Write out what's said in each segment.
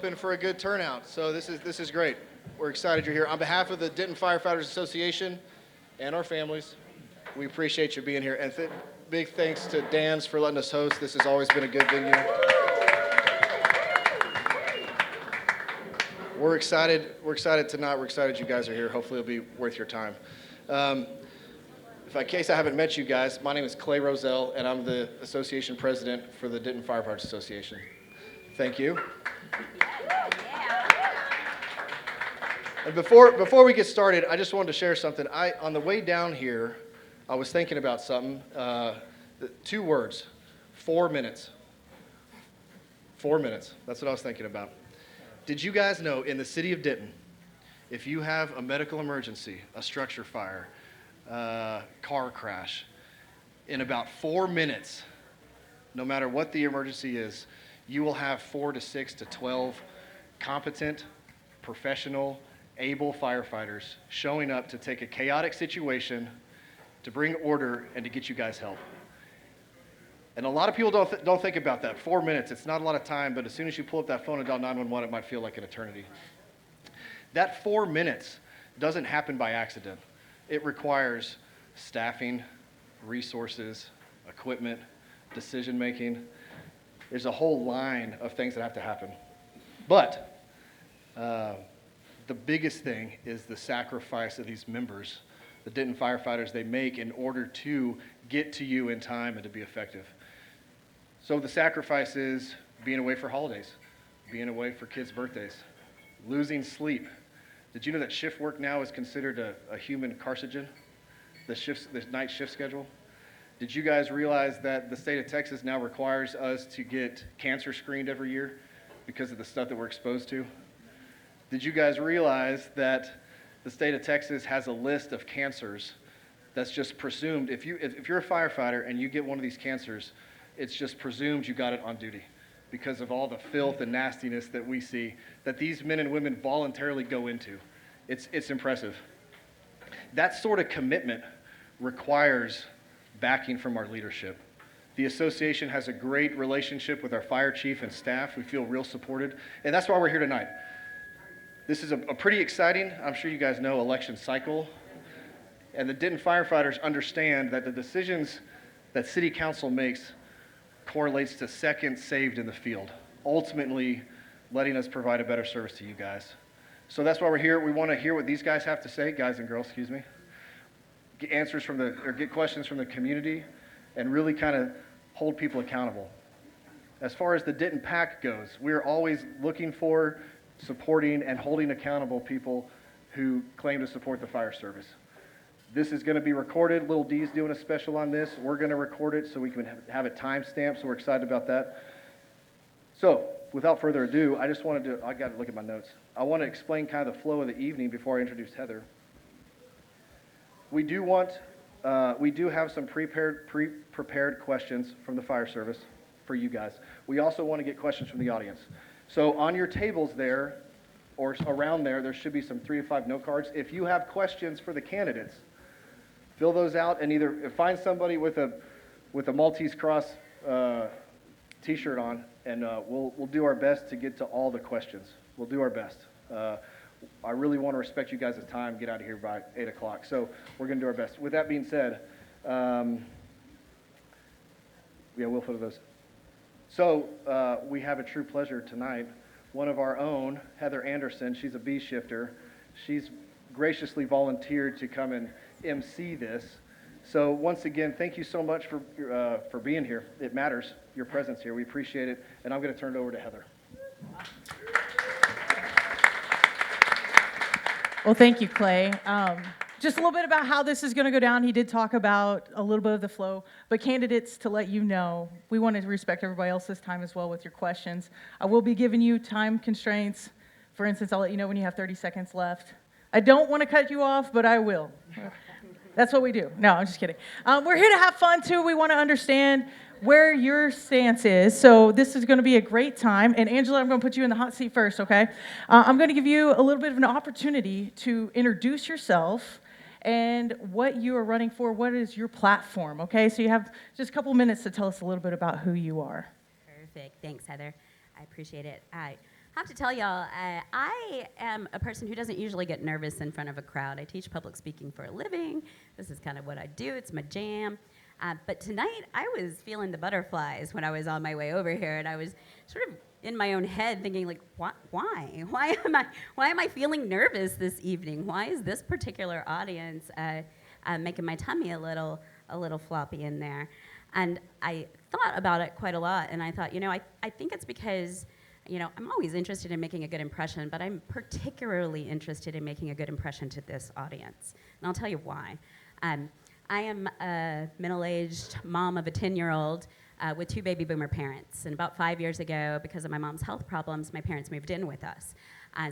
hoping for a good turnout. So this is great. We're excited you're here. On behalf of the Denton Firefighters Association and our families, we appreciate you being here. And big thanks to Dan's for letting us host. This has always been a good venue. We're excited. We're excited tonight. We're excited you guys are here. Hopefully it'll be worth your time. In case I haven't met you guys, my name is Clay Roselle, and I'm the association president for the Denton Firefighters Association. Thank you. And before we get started, I just wanted to share something. On the way down here, I was thinking about something. 2 words, 4 minutes. 4 minutes. That's what I was thinking about. Did you guys know in the city of Denton, if you have a medical emergency, a structure fire, car crash, in about 4 minutes, no matter what the emergency is, you will have 4 to 6 to 12 competent, professional, able firefighters showing up to take a chaotic situation, to bring order, and to get you guys help. And a lot of people don't think about that. 4 minutes, it's not a lot of time, but as soon as you pull up that phone and dial 911, it might feel like an eternity. That 4 minutes doesn't happen by accident. It requires staffing, resources, equipment, decision-making. There's a whole line of things that have to happen. But the biggest thing is the sacrifice of these members, the Denton firefighters, they make in order to get to you in time and to be effective. So the sacrifice is being away for holidays, being away for kids' birthdays, losing sleep. Did you know that shift work now is considered a human carcinogen, the night shift schedule? Did you guys realize that the state of Texas now requires us to get cancer screened every year because of the stuff that we're exposed to? Did you guys realize that the state of Texas has a list of cancers that's just presumed? If you're a firefighter and you get one of these cancers, it's just presumed you got it on duty because of all the filth and nastiness that we see that these men and women voluntarily go into. It's impressive. That sort of commitment requires backing from our leadership. The association has a great relationship with our fire chief and staff. We feel real supported, and that's why we're here tonight. This is a pretty exciting, I'm sure you guys know, election cycle, and the Denton firefighters understand that the decisions that city council makes correlates to seconds saved in the field, ultimately letting us provide a better service to you guys. So that's why we're here. We want to hear what these guys have to say, guys and girls, excuse me. Get questions from the community and really kind of hold people accountable. As far as the Denton PAC goes, we're always looking for, supporting, and holding accountable people who claim to support the fire service. This is going to be recorded. Lil D's doing a special on this. We're going to record it so we can have it time-stamped, so we're excited about that. So, without further ado, I got to look at my notes. I want to explain kind of the flow of the evening before I introduce Heather. We do have some pre-prepared questions from the fire service for you guys. We also want to get questions from the audience. So on your tables there, or around there should be some 3 to 5 note cards. If you have questions for the candidates, fill those out and either find somebody with a Maltese Cross t-shirt on, and we'll do our best to get to all the questions. We'll do our best. I really want to respect you guys' time, get out of here by 8 o'clock. So we're going to do our best. With that being said, we'll put those. So we have a true pleasure tonight. One of our own, Heather Anderson, she's a bee shifter. She's graciously volunteered to come and MC this. So once again, thank you so much for being here. It matters, your presence here. We appreciate it. And I'm going to turn it over to Heather. Well, thank you, Clay. Just a little bit about how this is going to go down. He did talk about a little bit of the flow, but candidates, to let you know, we want to respect everybody else's time as well with your questions. I will be giving you time constraints. For instance, I'll let you know when you have 30 seconds left. I don't want to cut you off, but I will. That's what we do. No, I'm just kidding. We're here to have fun, too. We want to understand where your stance is. So this is going to be a great time. And Angela, I'm going to put you in the hot seat first, okay? I'm going to give you a little bit of an opportunity to introduce yourself and what you are running for. What is your platform, okay? So you have just a couple minutes to tell us a little bit about who you are. Perfect. Thanks, Heather. I appreciate it. I have to tell y'all, I am a person who doesn't usually get nervous in front of a crowd. I teach public speaking for a living. This is kind of what I do. It's my jam. But tonight, I was feeling the butterflies when I was on my way over here, and I was sort of in my own head thinking, like, why? Why am I feeling nervous this evening? Why is this particular audience making my tummy a little floppy in there? And I thought about it quite a lot, and I thought, I think it's because, I'm always interested in making a good impression, but I'm particularly interested in making a good impression to this audience. And I'll tell you why. I am a middle-aged mom of a 10-year-old with 2 baby boomer parents. And about 5 years ago, because of my mom's health problems, my parents moved in with us.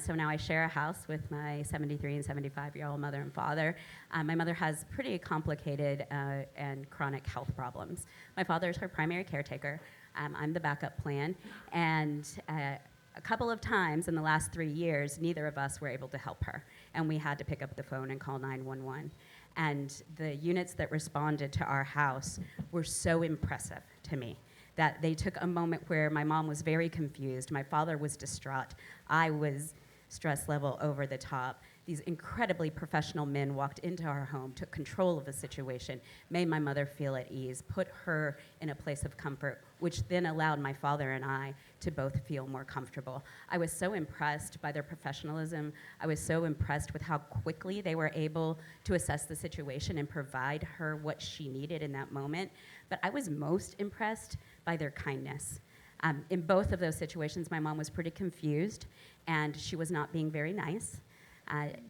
So now I share a house with my 73 and 75-year-old mother and father. My mother has pretty complicated and chronic health problems. My father is her primary caretaker. I'm the backup plan. And a couple of times in the last 3 years, neither of us were able to help her. And we had to pick up the phone and call 911. And the units that responded to our house were so impressive to me that they took a moment where my mom was very confused, my father was distraught, I was stress level over the top. These incredibly professional men walked into our home, took control of the situation, made my mother feel at ease, put her in a place of comfort, which then allowed my father and I to both feel more comfortable. I was so impressed by their professionalism. I was so impressed with how quickly they were able to assess the situation and provide her what she needed in that moment. But I was most impressed by their kindness. In both of those situations, my mom was pretty confused, and she was not being very nice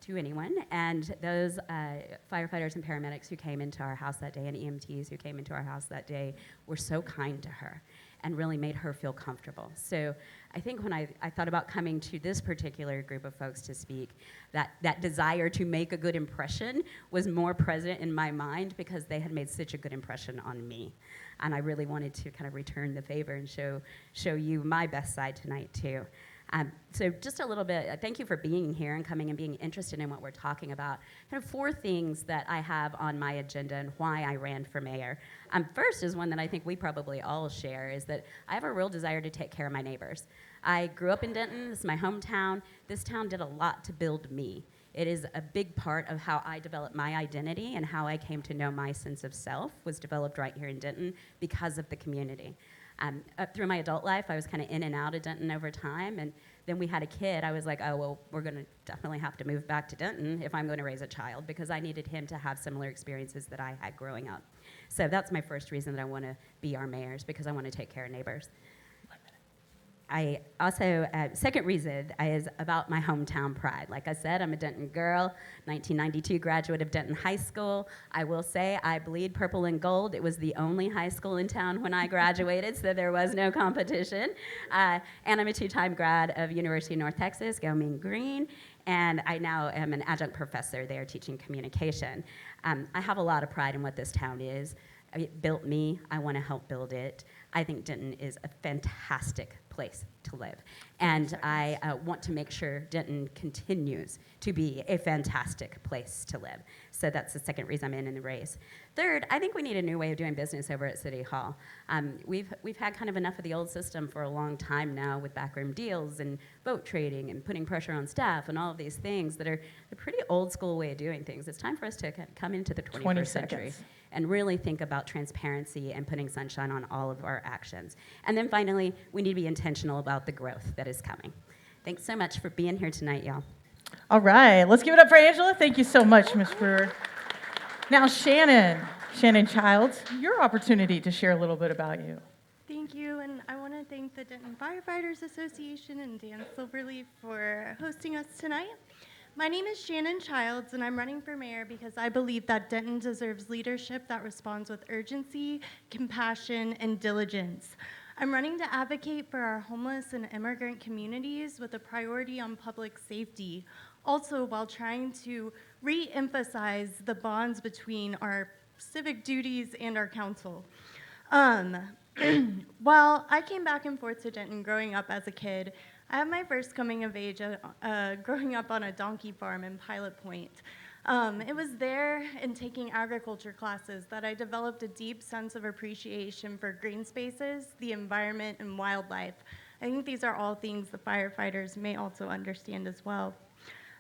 to anyone. And those firefighters and paramedics who came into our house that day, and EMTs who came into our house that day, were so kind to her and really made her feel comfortable. So I think when I thought about coming to this particular group of folks to speak, that desire to make a good impression was more present in my mind because they had made such a good impression on me. And I really wanted to kind of return the favor and show you my best side tonight too. So just a little bit, thank you for being here and coming and being interested in what we're talking about. Kind of 4 things that I have on my agenda and why I ran for mayor. First is one that I think we probably all share, is that I have a real desire to take care of my neighbors. I grew up in Denton, this is my hometown. This town did a lot to build me. It is a big part of how I developed my identity and how I came to know my sense of self was developed right here in Denton because of the community. Up through my adult life, I was kind of in and out of Denton over time, and then we had a kid. I was like, oh, well, we're going to definitely have to move back to Denton if I'm going to raise a child, because I needed him to have similar experiences that I had growing up. So that's my first reason that I want to be our mayors, because I want to take care of neighbors. I also, second reason is about my hometown pride. Like I said, I'm a Denton girl, 1992 graduate of Denton High School. I will say I bleed purple and gold. It was the only high school in town when I graduated, so there was no competition. And I'm a 2-time grad of University of North Texas, go Mean Green, and I now am an adjunct professor there teaching communication. I have a lot of pride in what this town is. It built me. I want to help build it. I think Denton is a fantastic place to live. And I want to make sure Denton continues to be a fantastic place to live. So that's the second reason I'm in the race. Third, I think we need a new way of doing business over at City Hall. We've had kind of enough of the old system for a long time now with backroom deals and vote trading and putting pressure on staff and all of these things that are a pretty old school way of doing things. It's time for us to come into the 21st century and really think about transparency and putting sunshine on all of our actions. And then finally, we need to be intentional about the growth that is coming. Thanks so much for being here tonight, y'all. All right, let's give it up for Angela. Thank you so much, Ms. Brewer. Now, Shannon Childs, your opportunity to share a little bit about you. Thank you, and I want to thank the Denton Firefighters Association and Dan Silverleaf for hosting us tonight. My name is Shannon Childs, and I'm running for mayor because I believe that Denton deserves leadership that responds with urgency, compassion, and diligence. I'm running to advocate for our homeless and immigrant communities with a priority on public safety, also while trying to re-emphasize the bonds between our civic duties and our council. While I came back and forth to Denton growing up as a kid, I had my first coming of age growing up on a donkey farm in Pilot Point. It was there in taking agriculture classes that I developed a deep sense of appreciation for green spaces, the environment, and wildlife, I think these are all things the firefighters may also understand as well.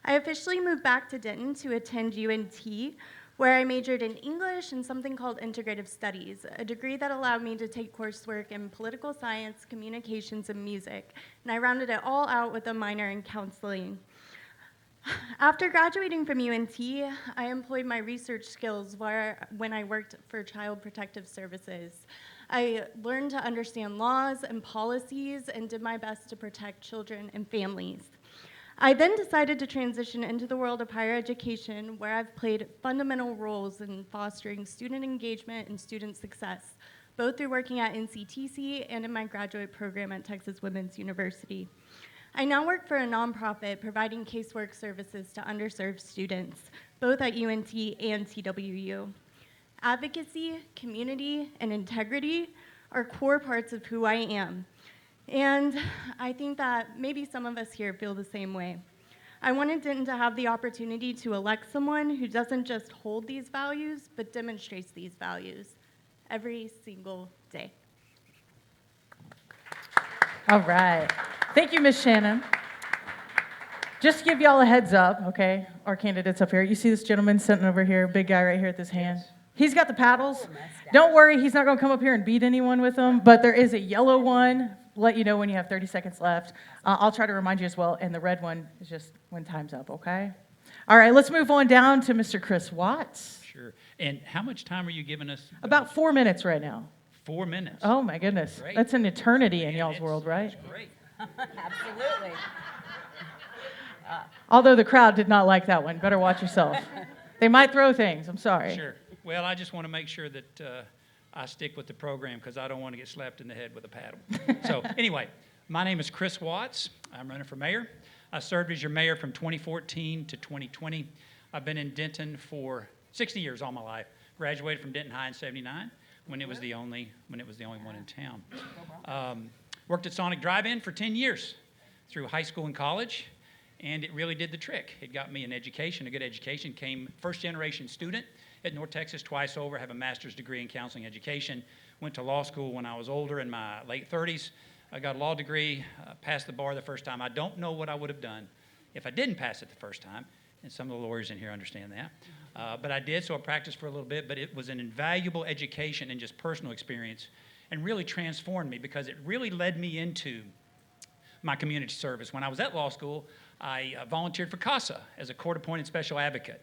I officially moved back to Denton to attend UNT, where I majored in English and something called integrative studies, a degree that allowed me to take coursework in political science, communications, and music, and I rounded it all out with a minor in counseling. After graduating from UNT, I employed my research skills when I worked for Child Protective Services. I learned to understand laws and policies and did my best to protect children and families. I then decided to transition into the world of higher education, where I've played fundamental roles in fostering student engagement and student success, both through working at NCTC and in my graduate program at Texas Women's University. I now work for a nonprofit providing casework services to underserved students, both at UNT and TWU. Advocacy, community, and integrity are core parts of who I am. And I think that maybe some of us here feel the same way. I wanted Denton to have the opportunity to elect someone who doesn't just hold these values, but demonstrates these values every single day. All right. Thank you, Ms. Shannon. Just to give y'all a heads up, okay, our candidates up here. You see this gentleman sitting over here, big guy right here with his hand? He's got the paddles. Don't worry, he's not going to come up here and beat anyone with them, but there is a yellow one. Let you know when you have 30 seconds left. I'll try to remind you as well, and the red one is just when time's up, okay? All right, let's move on down to Mr. Chris Watts. Sure. And how much time are you giving us? About 4 minutes right now. 4 minutes. Oh, my goodness. Great. That's an eternity in Man, y'all's that's- world, right? that's great. Absolutely. Although the crowd did not like that one. Better watch yourself. They might throw things. I'm sorry. Sure. Well, I just want to make sure that I stick with the program because I don't want to get slapped in the head with a paddle. So anyway, my name is Chris Watts. I'm running for mayor. I served as your mayor from 2014 to 2020. I've been in Denton for 60 years, all my life. Graduated from Denton High in '79 when it was the only one in town. Worked at Sonic Drive-In for 10 years through high school and college, and it really did the trick. It got me an education, a good education. Came first-generation student at North Texas twice over, have a master's degree in counseling education. Went to law school when I was older, in my late 30s. I got a law degree, passed the bar the first time. I don't know what I would have done if I didn't pass it the first time, and some of the lawyers in here understand that. But I did, so I practiced for a little bit, but it was an invaluable education and just personal experience, and really transformed me because it really led me into my community service. When I was at law school, I volunteered for CASA as a court-appointed special advocate,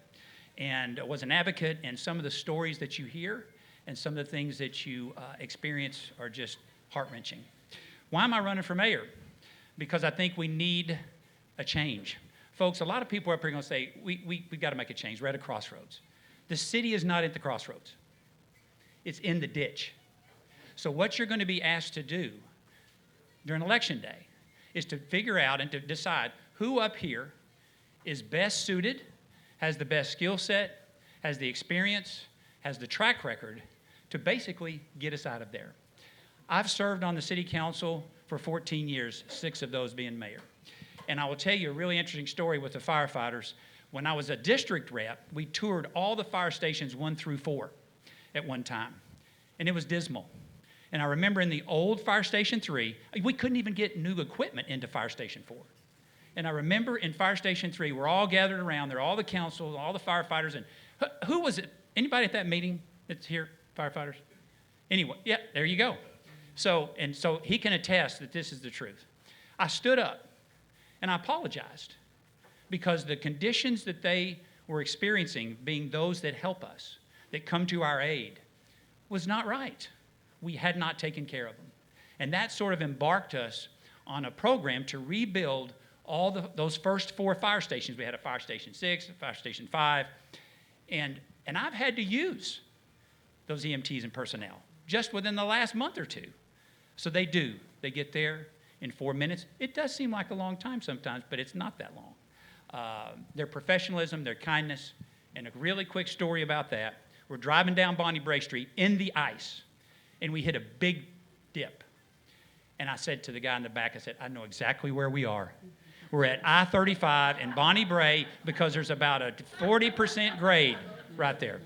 and was an advocate, and some of the stories that you hear and some of the things that you experience are just heart-wrenching. Why am I running for mayor? Because I think we need a change. Folks, a lot of people are up here going to say, we got to make a change. We're at a crossroads. The city is not at the crossroads. It's in the ditch. So what you're going to be asked to do during Election Day is to figure out and to decide who up here is best suited, has the best skill set, has the experience, has the track record to basically get us out of there. I've served on the city council for 14 years, 6 of those being mayor. And I will tell you a really interesting story with the firefighters. When I was a district rep, we toured all the fire stations 1 through 4 at one time. And it was dismal. And I remember in the old Fire Station 3, we couldn't even get new equipment into Fire Station 4. And I remember in Fire Station 3, we're all gathered around there, all the council, all the firefighters, and who was it? Anybody at that meeting that's here, firefighters? Anyway, yeah, there you go. So he can attest that this is the truth. I stood up and I apologized because the conditions that they were experiencing, being those that help us, that come to our aid, was not right. We had not taken care of them. And that sort of embarked us on a program to rebuild all those first 4 fire stations. We had a Fire Station 6, a Fire Station 5, and I've had to use those EMTs and personnel just within the last month or 2. So they do. They get there in 4 minutes. It does seem like a long time sometimes, but it's not that long. Their professionalism, their kindness, and a really quick story about that. We're driving down Bonnie Bray Street in the ice, and we hit a big dip. And I said to the guy in the back, I said, I know exactly where we are. We're at I-35 in Bonnie Bray because there's about a 40% grade right there.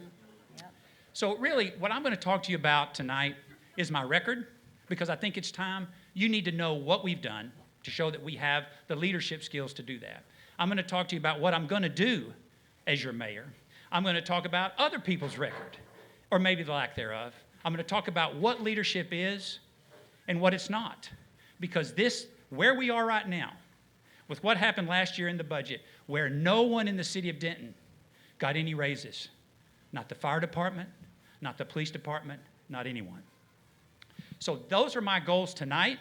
So really, what I'm going to talk to you about tonight is my record, because I think it's time You need to know what we've done to show that we have the leadership skills to do that. I'm going to talk to you about what I'm going to do as your mayor. I'm going to talk about other people's record, or maybe the lack thereof. I'm going to talk about what leadership is and what it's not. Because this, where we are right now, with what happened last year in the budget, where no one in the city of Denton got any raises. Not the fire department, not the police department, not anyone. So those are my goals tonight,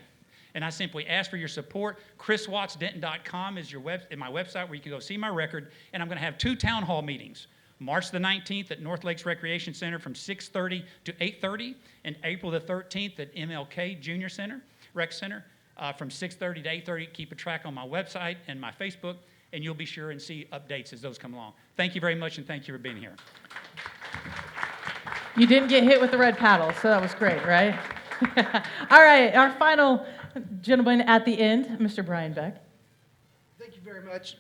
and I simply ask for your support. ChrisWattsDenton.com is my website where you can go see my record, and I'm going to have 2 town hall meetings. March the 19th at North Lakes Recreation Center from 6:30 to 8:30, and April the 13th at MLK Junior Center, Rec Center, from 6:30 to 8:30. Keep a track on my website and my Facebook, and you'll be sure and see updates as those come along. Thank you very much, and thank you for being here. You didn't get hit with the red paddle, so that was great, right? All right, our final gentleman at the end, Mr. Brian Beck. Thank you very much.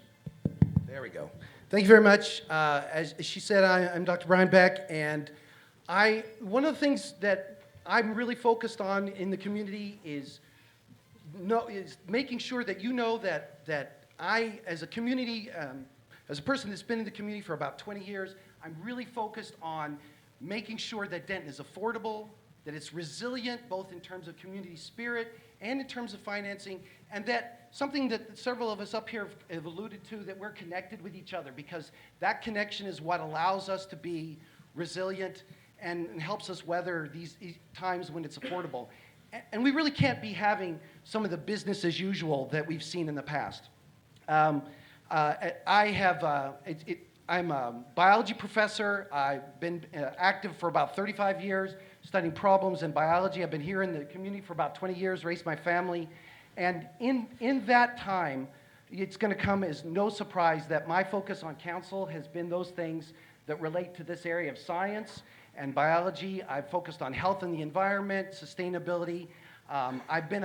There we go. Thank you very much. As she said, I'm Dr. Brian Beck, and one of the things that I'm really focused on in the community is making sure that you know that I, as a community, as a person that's been in the community for about 20 years, I'm really focused on making sure that Denton is affordable, that it's resilient, both in terms of community spirit and in terms of financing, and that something that several of us up here have alluded to, that we're connected with each other, because that connection is what allows us to be resilient and helps us weather these times when it's affordable. And we really can't be having some of the business as usual that we've seen in the past. I'm a biology professor. I've been active for about 35 years, studying problems in biology. I've been here in the community for about 20 years, raised my family. And in that time, it's going to come as no surprise that my focus on council has been those things that relate to this area of science and biology. I've focused on health and the environment, sustainability. I've been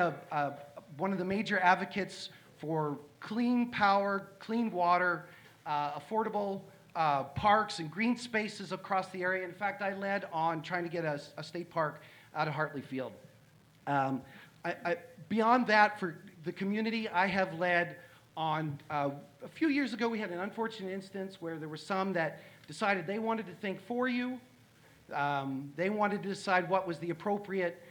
one of the major advocates for clean power, clean water, affordable parks and green spaces across the area. In fact, I led on trying to get a state park out of Hartley Field. Beyond that, for the community, I have led on, a few years ago, we had an unfortunate instance where there were some that decided they wanted to think for you. They wanted to decide what was the appropriate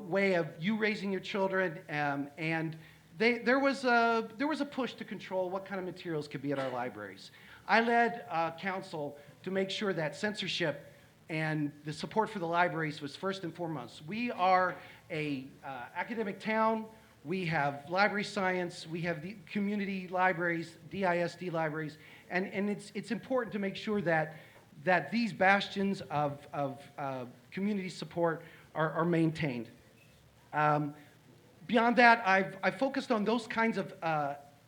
way of you raising your children, and there was a push to control what kind of materials could be at our libraries. I led council to make sure that censorship and the support for the libraries was first and foremost. We are a academic town. We have library science. We have the community libraries, DISD libraries, and it's important to make sure that these bastions of community support are maintained. Beyond that, I've focused on those kinds of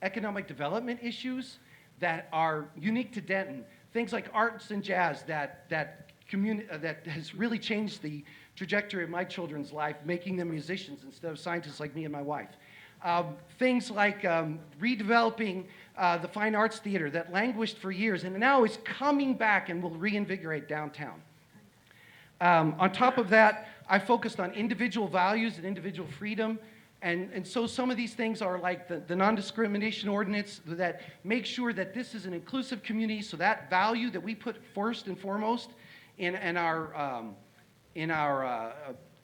economic development issues that are unique to Denton. Things like arts and jazz that has really changed the trajectory of my children's life, making them musicians instead of scientists like me and my wife. Things like redeveloping the Fine Arts Theater that languished for years and now is coming back and will reinvigorate downtown. On top of that, I focused on individual values and individual freedom. And so some of these things are like the non-discrimination ordinance that make sure that this is an inclusive community, so that value that we put first and foremost in our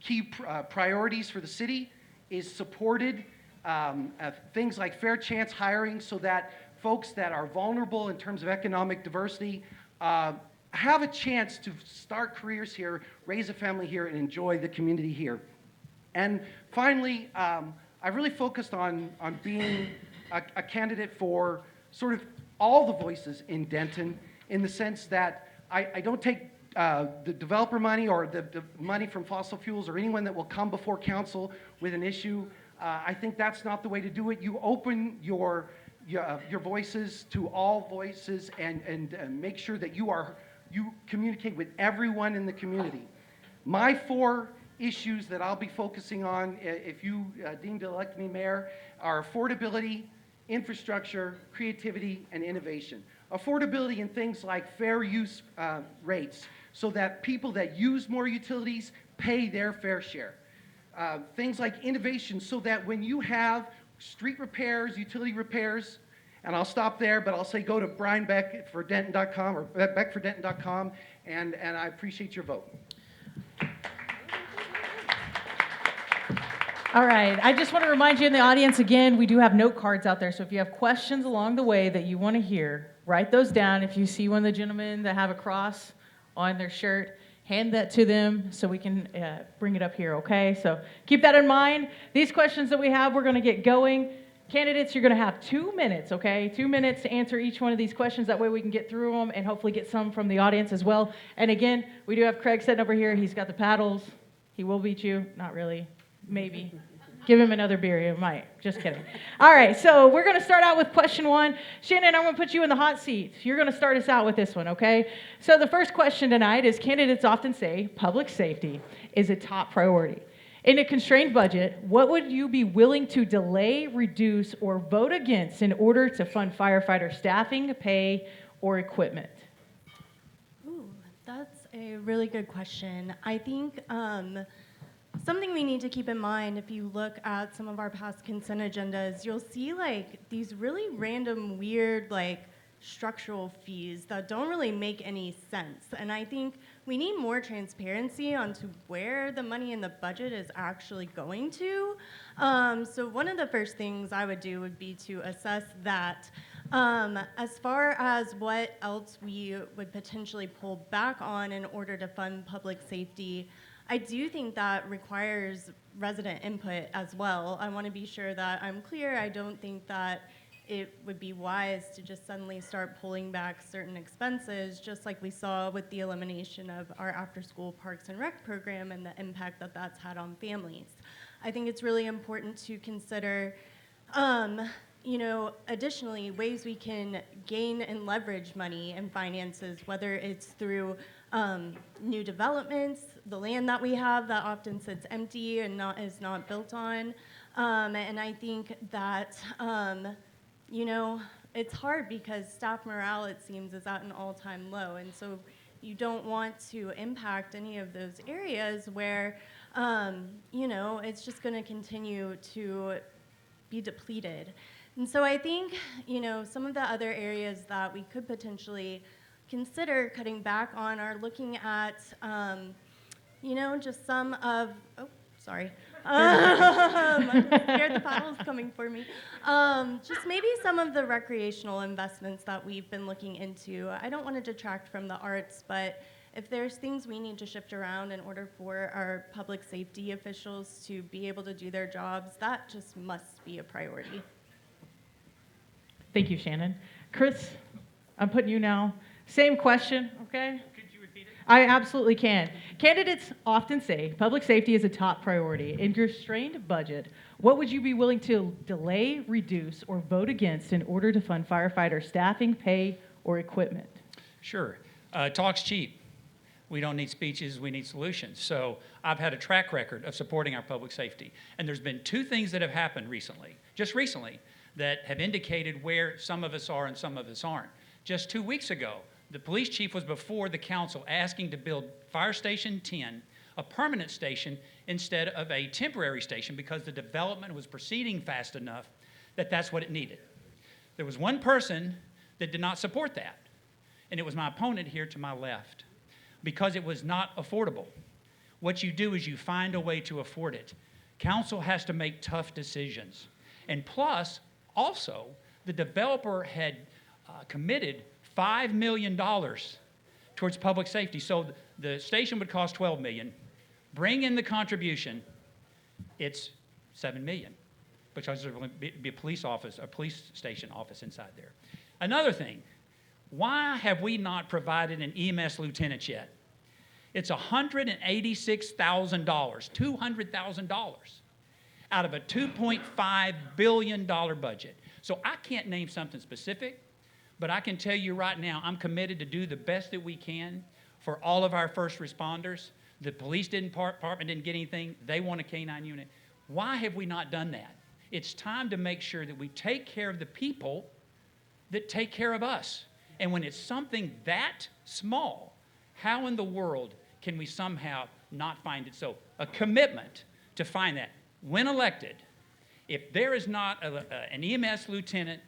key priorities for the city is supported. Things like fair chance hiring, so that folks that are vulnerable in terms of economic diversity have a chance to start careers here, raise a family here, and enjoy the community here. And finally, I really focused on being a candidate for sort of all the voices in Denton, in the sense that I don't take the developer money or the money from fossil fuels or anyone that will come before council with an issue. I think that's not the way to do it. You open your voices to all voices and make sure that you communicate with everyone in the community. My 4 issues that I'll be focusing on, if you deem to elect me mayor, are affordability, infrastructure, creativity, and innovation. Affordability in things like fair use rates, so that people that use more utilities pay their fair share. things like innovation, so that when you have street repairs, utility repairs, and I'll stop there, but I'll say go to Brian Beck for Denton.com or beckfordenton.com, and I appreciate your vote. All right, I just want to remind you in the audience again, we do have note cards out there, so if you have questions along the way that you want to hear, write those down. If you see one of the gentlemen that have a cross on their shirt, hand that to them so we can bring it up here, okay? So keep that in mind. These questions that we have, we're going to get going. Candidates, you're going to have 2 minutes, okay? 2 minutes to answer each one of these questions. That way we can get through them and hopefully get some from the audience as well. And again, we do have Craig sitting over here. He's got the paddles. He will beat you. Not really. Maybe. Give him another beer. He might. Just kidding. All right, so we're going to start out with question 1. Shannon, I'm going to put you in the hot seat. You're going to start us out with this one, okay? So the first question tonight is, candidates often say public safety is a top priority. In a constrained budget, what would you be willing to delay, reduce, or vote against in order to fund firefighter staffing, pay, or equipment? Ooh, that's a really good question. I think something we need to keep in mind, if you look at some of our past consent agendas, you'll see like these really random, weird, like structural fees that don't really make any sense. And I think we need more transparency onto where the money in the budget is actually going to. So one of the first things I would do would be to assess that. As far as what else we would potentially pull back on in order to fund public safety, I do think that requires resident input as well. I want to be sure that I'm clear. I don't think that it would be wise to just suddenly start pulling back certain expenses, just like we saw with the elimination of our after-school Parks and Rec program and the impact that that's had on families. I think it's really important to consider, additionally, ways we can gain and leverage money and finances, whether it's through new developments, the land that we have that often sits empty and is not built on. And I think that, it's hard because staff morale, it seems, is at an all-time low. And so you don't want to impact any of those areas where, it's just going to continue to be depleted. And so I think, some of the other areas that we could potentially consider cutting back on are looking at, just some of, sorry. I'm scared the paddle's coming for me. Just maybe some of the recreational investments that we've been looking into. I don't want to detract from the arts, but if there's things we need to shift around in order for our public safety officials to be able to do their jobs, that just must be a priority. Thank you, Shannon. Chris, I'm putting you now. Same question, okay? Could you repeat it? I absolutely can. Candidates often say public safety is a top priority. In your strained budget, what would you be willing to delay, reduce, or vote against in order to fund firefighter staffing, pay, or equipment? Sure. Talk's cheap. We don't need speeches, we need solutions. So I've had a track record of supporting our public safety. And there's been 2 things that have happened recently, just recently, that have indicated where some of us are and some of us aren't. Just 2 weeks ago, the police chief was before the council asking to build Fire Station 10, a permanent station, instead of a temporary station because the development was proceeding fast enough that that's what it needed. There was one person that did not support that, and it was my opponent here to my left, because it was not affordable. What you do is you find a way to afford it. Council has to make tough decisions. And plus, also, the developer had committed $5 million towards public safety. So the station would cost $12 million. Bring in the contribution, it's $7 million, because there will be a police station office inside there. Another thing, why have we not provided an EMS lieutenant yet? It's $186,000, $200,000 out of a $2.5 billion budget. So I can't name something specific, but I can tell you right now, I'm committed to do the best that we can for all of our first responders. The police department didn't get anything. They want a K-9 unit. Why have we not done that? It's time to make sure that we take care of the people that take care of us. And when it's something that small, how in the world can we somehow not find it so? A commitment to find that. When elected, if there is not an EMS lieutenant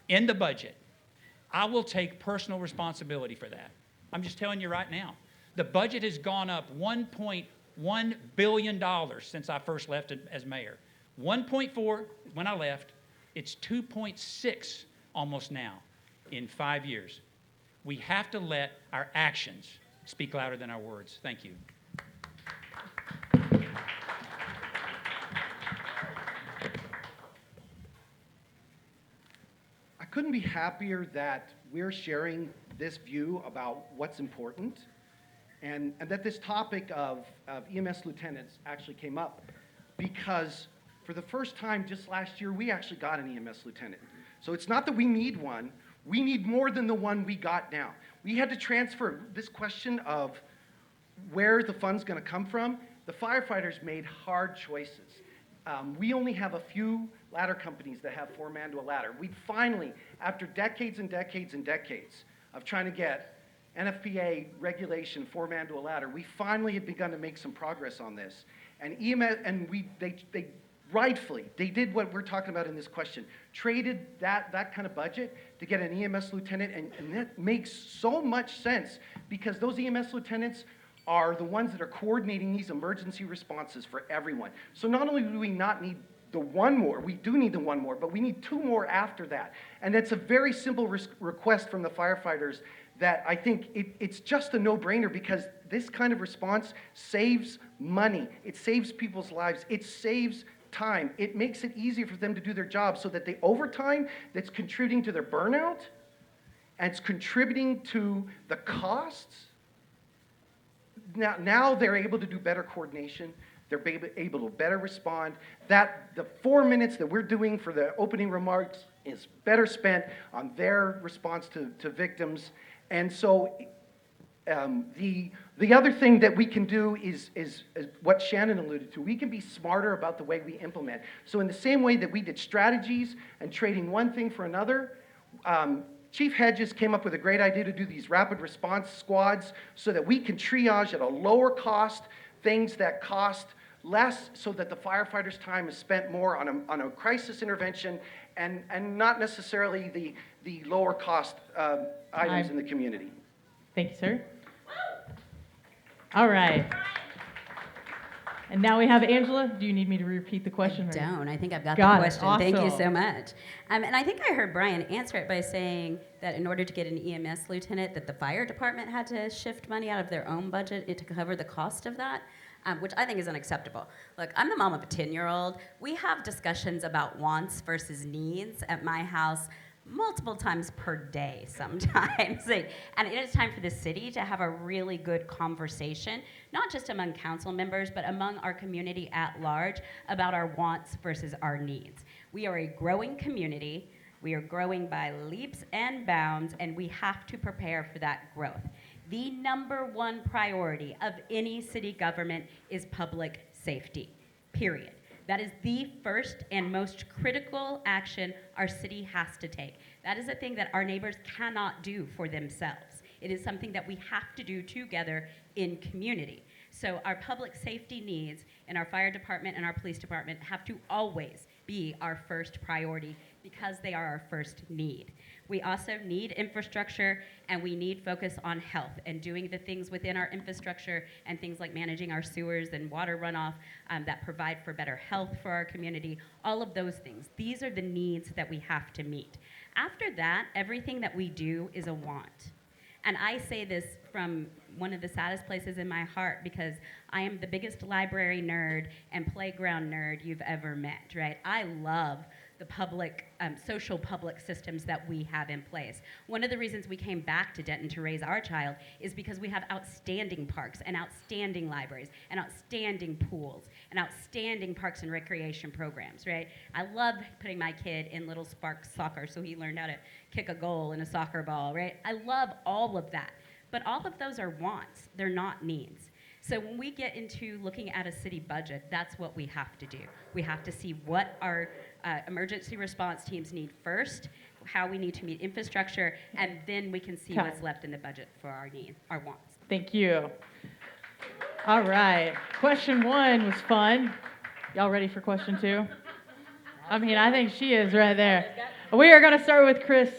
in the budget, I will take personal responsibility for that. I'm just telling you right now. The budget has gone up $1.1 billion since I first left as mayor. 1.4 when I left. It's 2.6 almost now in 5 years. We have to let our actions speak louder than our words. Thank you. I couldn't be happier that we're sharing this view about what's important and that this topic of EMS lieutenants actually came up because for the first time just last year, we actually got an EMS lieutenant. So it's not that we need one, we need more than the one we got now. We had to transfer this question of where the fund's gonna come from. The firefighters made hard choices. We only have a few ladder companies that have four-man to a ladder. We finally, after decades and decades and decades of trying to get NFPA regulation four-man to a ladder, we finally had begun to make some progress on this. And EMS, and they rightfully, they did what we're talking about in this question, traded that kind of budget to get an EMS lieutenant, and that makes so much sense because those EMS lieutenants are the ones that are coordinating these emergency responses for everyone. So not only do we not need the one more, we do need the one more, but we need two more after that. And that's a very simple request from the firefighters that I think it's just a no-brainer because this kind of response saves money. It saves people's lives. It saves time. It makes it easier for them to do their job so that the overtime that's contributing to their burnout and it's contributing to the costs, now they're able to do better coordination. They're able to better respond. That the 4 minutes that we're doing for the opening remarks is better spent on their response to victims. And so the other thing that we can do is what Shannon alluded to. We can be smarter about the way we implement. So in the same way that we did strategies and trading one thing for another, Chief Hedges came up with a great idea to do these rapid response squads so that we can triage at a lower cost things that cost less so that the firefighters' time is spent more on a crisis intervention and not necessarily the lower cost items in the community. Thank you, sir. All right. And now we have Angela. Do you need me to repeat the question? I don't. I think I've got Got the it. question. Thank you Awesome. so much. And I think I heard Brian answer it by saying that in order to get an EMS lieutenant, that the fire department had to shift money out of their own budget to cover the cost of that, which I think is unacceptable. Look, I'm the mom of a 10-year-old. We have discussions about wants versus needs at my house multiple times per day sometimes. And it is time for the city to have a really good conversation, not just among council members, but among our community at large about our wants versus our needs. We are a growing community. We are growing by leaps and bounds, and we have to prepare for that growth. The number one priority of any city government is public safety, period. That is the first and most critical action our city has to take. That is a thing that our neighbors cannot do for themselves. It is something that we have to do together in community. So our public safety needs in our fire department and our police department have to always be our first priority because they are our first need. We also need infrastructure, and we need focus on health and doing the things within our infrastructure and things like managing our sewers and water runoff that provide for better health for our community, all of those things. These are the needs that we have to meet. After that, everything that we do is a want. And I say this from one of the saddest places in my heart because I am the biggest library nerd and playground nerd you've ever met, right? I love the public, social public systems that we have in place. One of the reasons we came back to Denton to raise our child is because we have outstanding parks and outstanding libraries and outstanding pools and outstanding parks and recreation programs, right? I love putting my kid in Little Sparks soccer so he learned how to kick a goal in a soccer ball, right? I love all of that. But all of those are wants, they're not needs. So when we get into looking at a city budget, that's what we have to do. We have to see what our emergency response teams need first, how we need to meet infrastructure, and then we can see what's left in the budget for our needs, our wants. Thank you. All right. Question one was fun. Y'all ready for question 2? I mean, I think she is right there. We are going to start with Chris.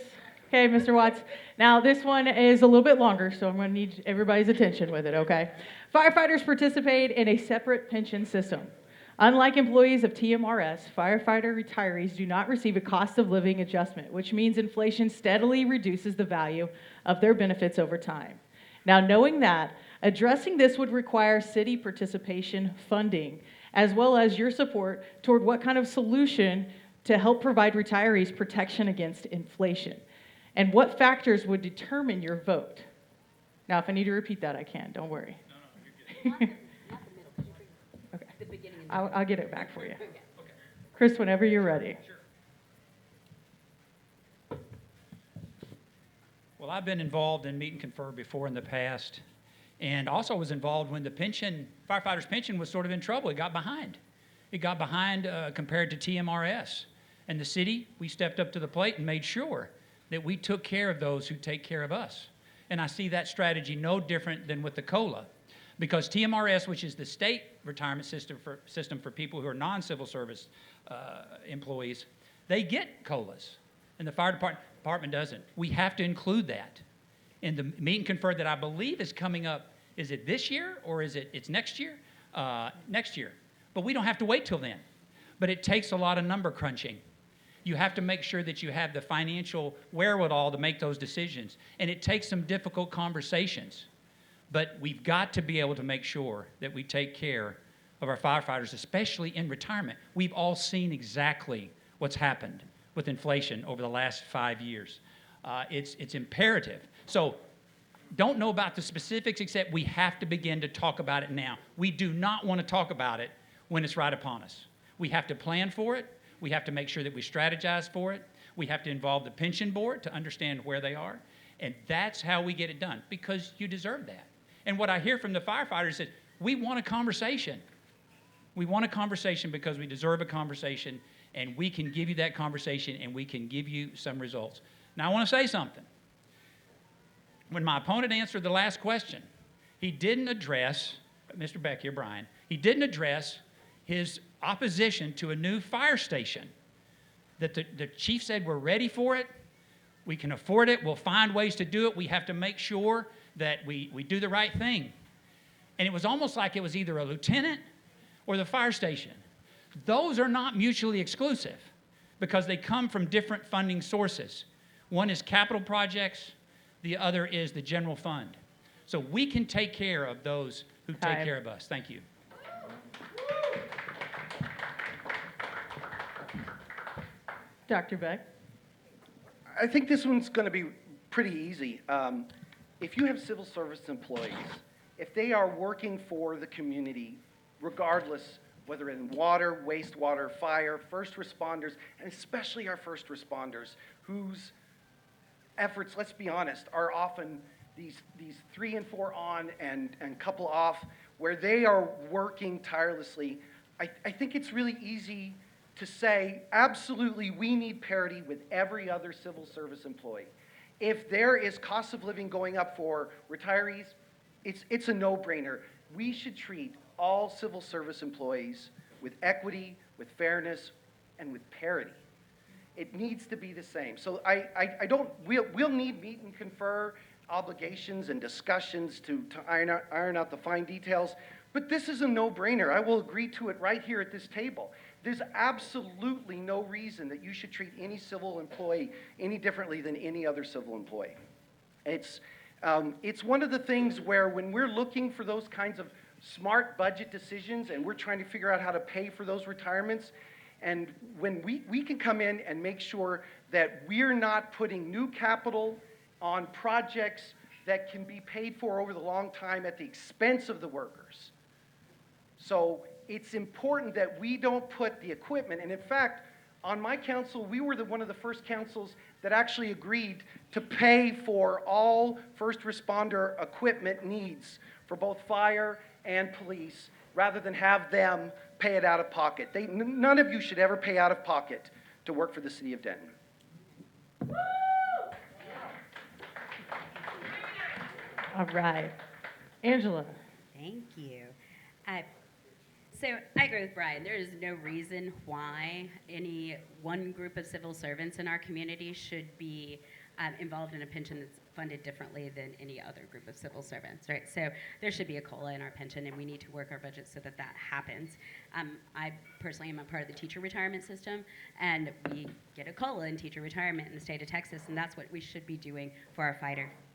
Okay, Mr. Watts. Now, this one is a little bit longer, so I'm going to need everybody's attention with it, okay? Firefighters participate in a separate pension system. Unlike employees of TMRS, firefighter retirees do not receive a cost of living adjustment, which means inflation steadily reduces the value of their benefits over time. Now, knowing that, addressing this would require city participation funding, as well as your support toward what kind of solution to help provide retirees protection against inflation, and what factors would determine your vote. Now, if I need to repeat that, I can. Don't worry. Not the middle. Okay. The beginning and I'll get it back for you. Chris, whenever you're ready. Well, I've been involved in meet and confer before in the past, and also was involved when the firefighters' pension was sort of in trouble. It got behind. It got behind compared to TMRS. And the city, we stepped up to the plate and made sure that we took care of those who take care of us. And I see that strategy no different than with the COLA, because TMRS, which is the state retirement system for people who are non-civil service employees, they get COLAs, and the fire department doesn't. We have to include that in the meet and confer that I believe is coming up. Is it this year or it's next year? Next year. But we don't have to wait till then. But it takes a lot of number crunching. You have to make sure that you have the financial wherewithal to make those decisions. And it takes some difficult conversations. But we've got to be able to make sure that we take care of our firefighters, especially in retirement. We've all seen exactly what's happened with inflation over the last 5 years. It's imperative. So don't know about the specifics, except we have to begin to talk about it now. We do not want to talk about it when it's right upon us. We have to plan for it. We have to make sure that we strategize for it. We have to involve the pension board to understand where they are. And that's how we get it done, because you deserve that. And what I hear from the firefighters is, we want a conversation. We want a conversation because we deserve a conversation, and we can give you that conversation, and we can give you some results. Now, I want to say something. When my opponent answered the last question, he didn't address, Mr. Beck here, Brian, he didn't address his opposition to a new fire station. That the chief said, we're ready for it, we can afford it, we'll find ways to do it, we have to make sure that we do the right thing. And it was almost like it was either a lieutenant or the fire station. Those are not mutually exclusive because they come from different funding sources. One is capital projects, the other is the general fund. So we can take care of those who take care of us. Thank you. Dr. Beck. I think this one's going to be pretty easy. If you have civil service employees, if they are working for the community, regardless whether in water, wastewater, fire, first responders, and especially our first responders, whose efforts, let's be honest, are often these 3 and 4 on and couple off, where they are working tirelessly, I think it's really easy to say, absolutely, we need parity with every other civil service employee. If there is cost of living going up for retirees, it's a no-brainer. We should treat all civil service employees with equity, with fairness, and with parity. It needs to be the same. So we'll need meet and confer obligations and discussions to iron out the fine details, but this is a no-brainer. I will agree to it right here at this table. There's absolutely no reason that you should treat any civil employee any differently than any other civil employee. It's one of the things where when we're looking for those kinds of smart budget decisions and we're trying to figure out how to pay for those retirements, and when we can come in and make sure that we're not putting new capital on projects that can be paid for over the long time at the expense of the workers. So it's important that we don't put the equipment, and in fact, on my council, we were one of the first councils that actually agreed to pay for all first responder equipment needs for both fire and police, rather than have them pay it out of pocket. None of you should ever pay out of pocket to work for the city of Denton. All right. Angela. Thank you. So I agree with Brian. There is no reason why any one group of civil servants in our community should be involved in a pension that's funded differently than any other group of civil servants, right? So there should be a COLA in our pension, and we need to work our budget so that that happens. I personally am a part of the teacher retirement system, and we get a COLA in teacher retirement in the state of Texas, and that's what we should be doing for our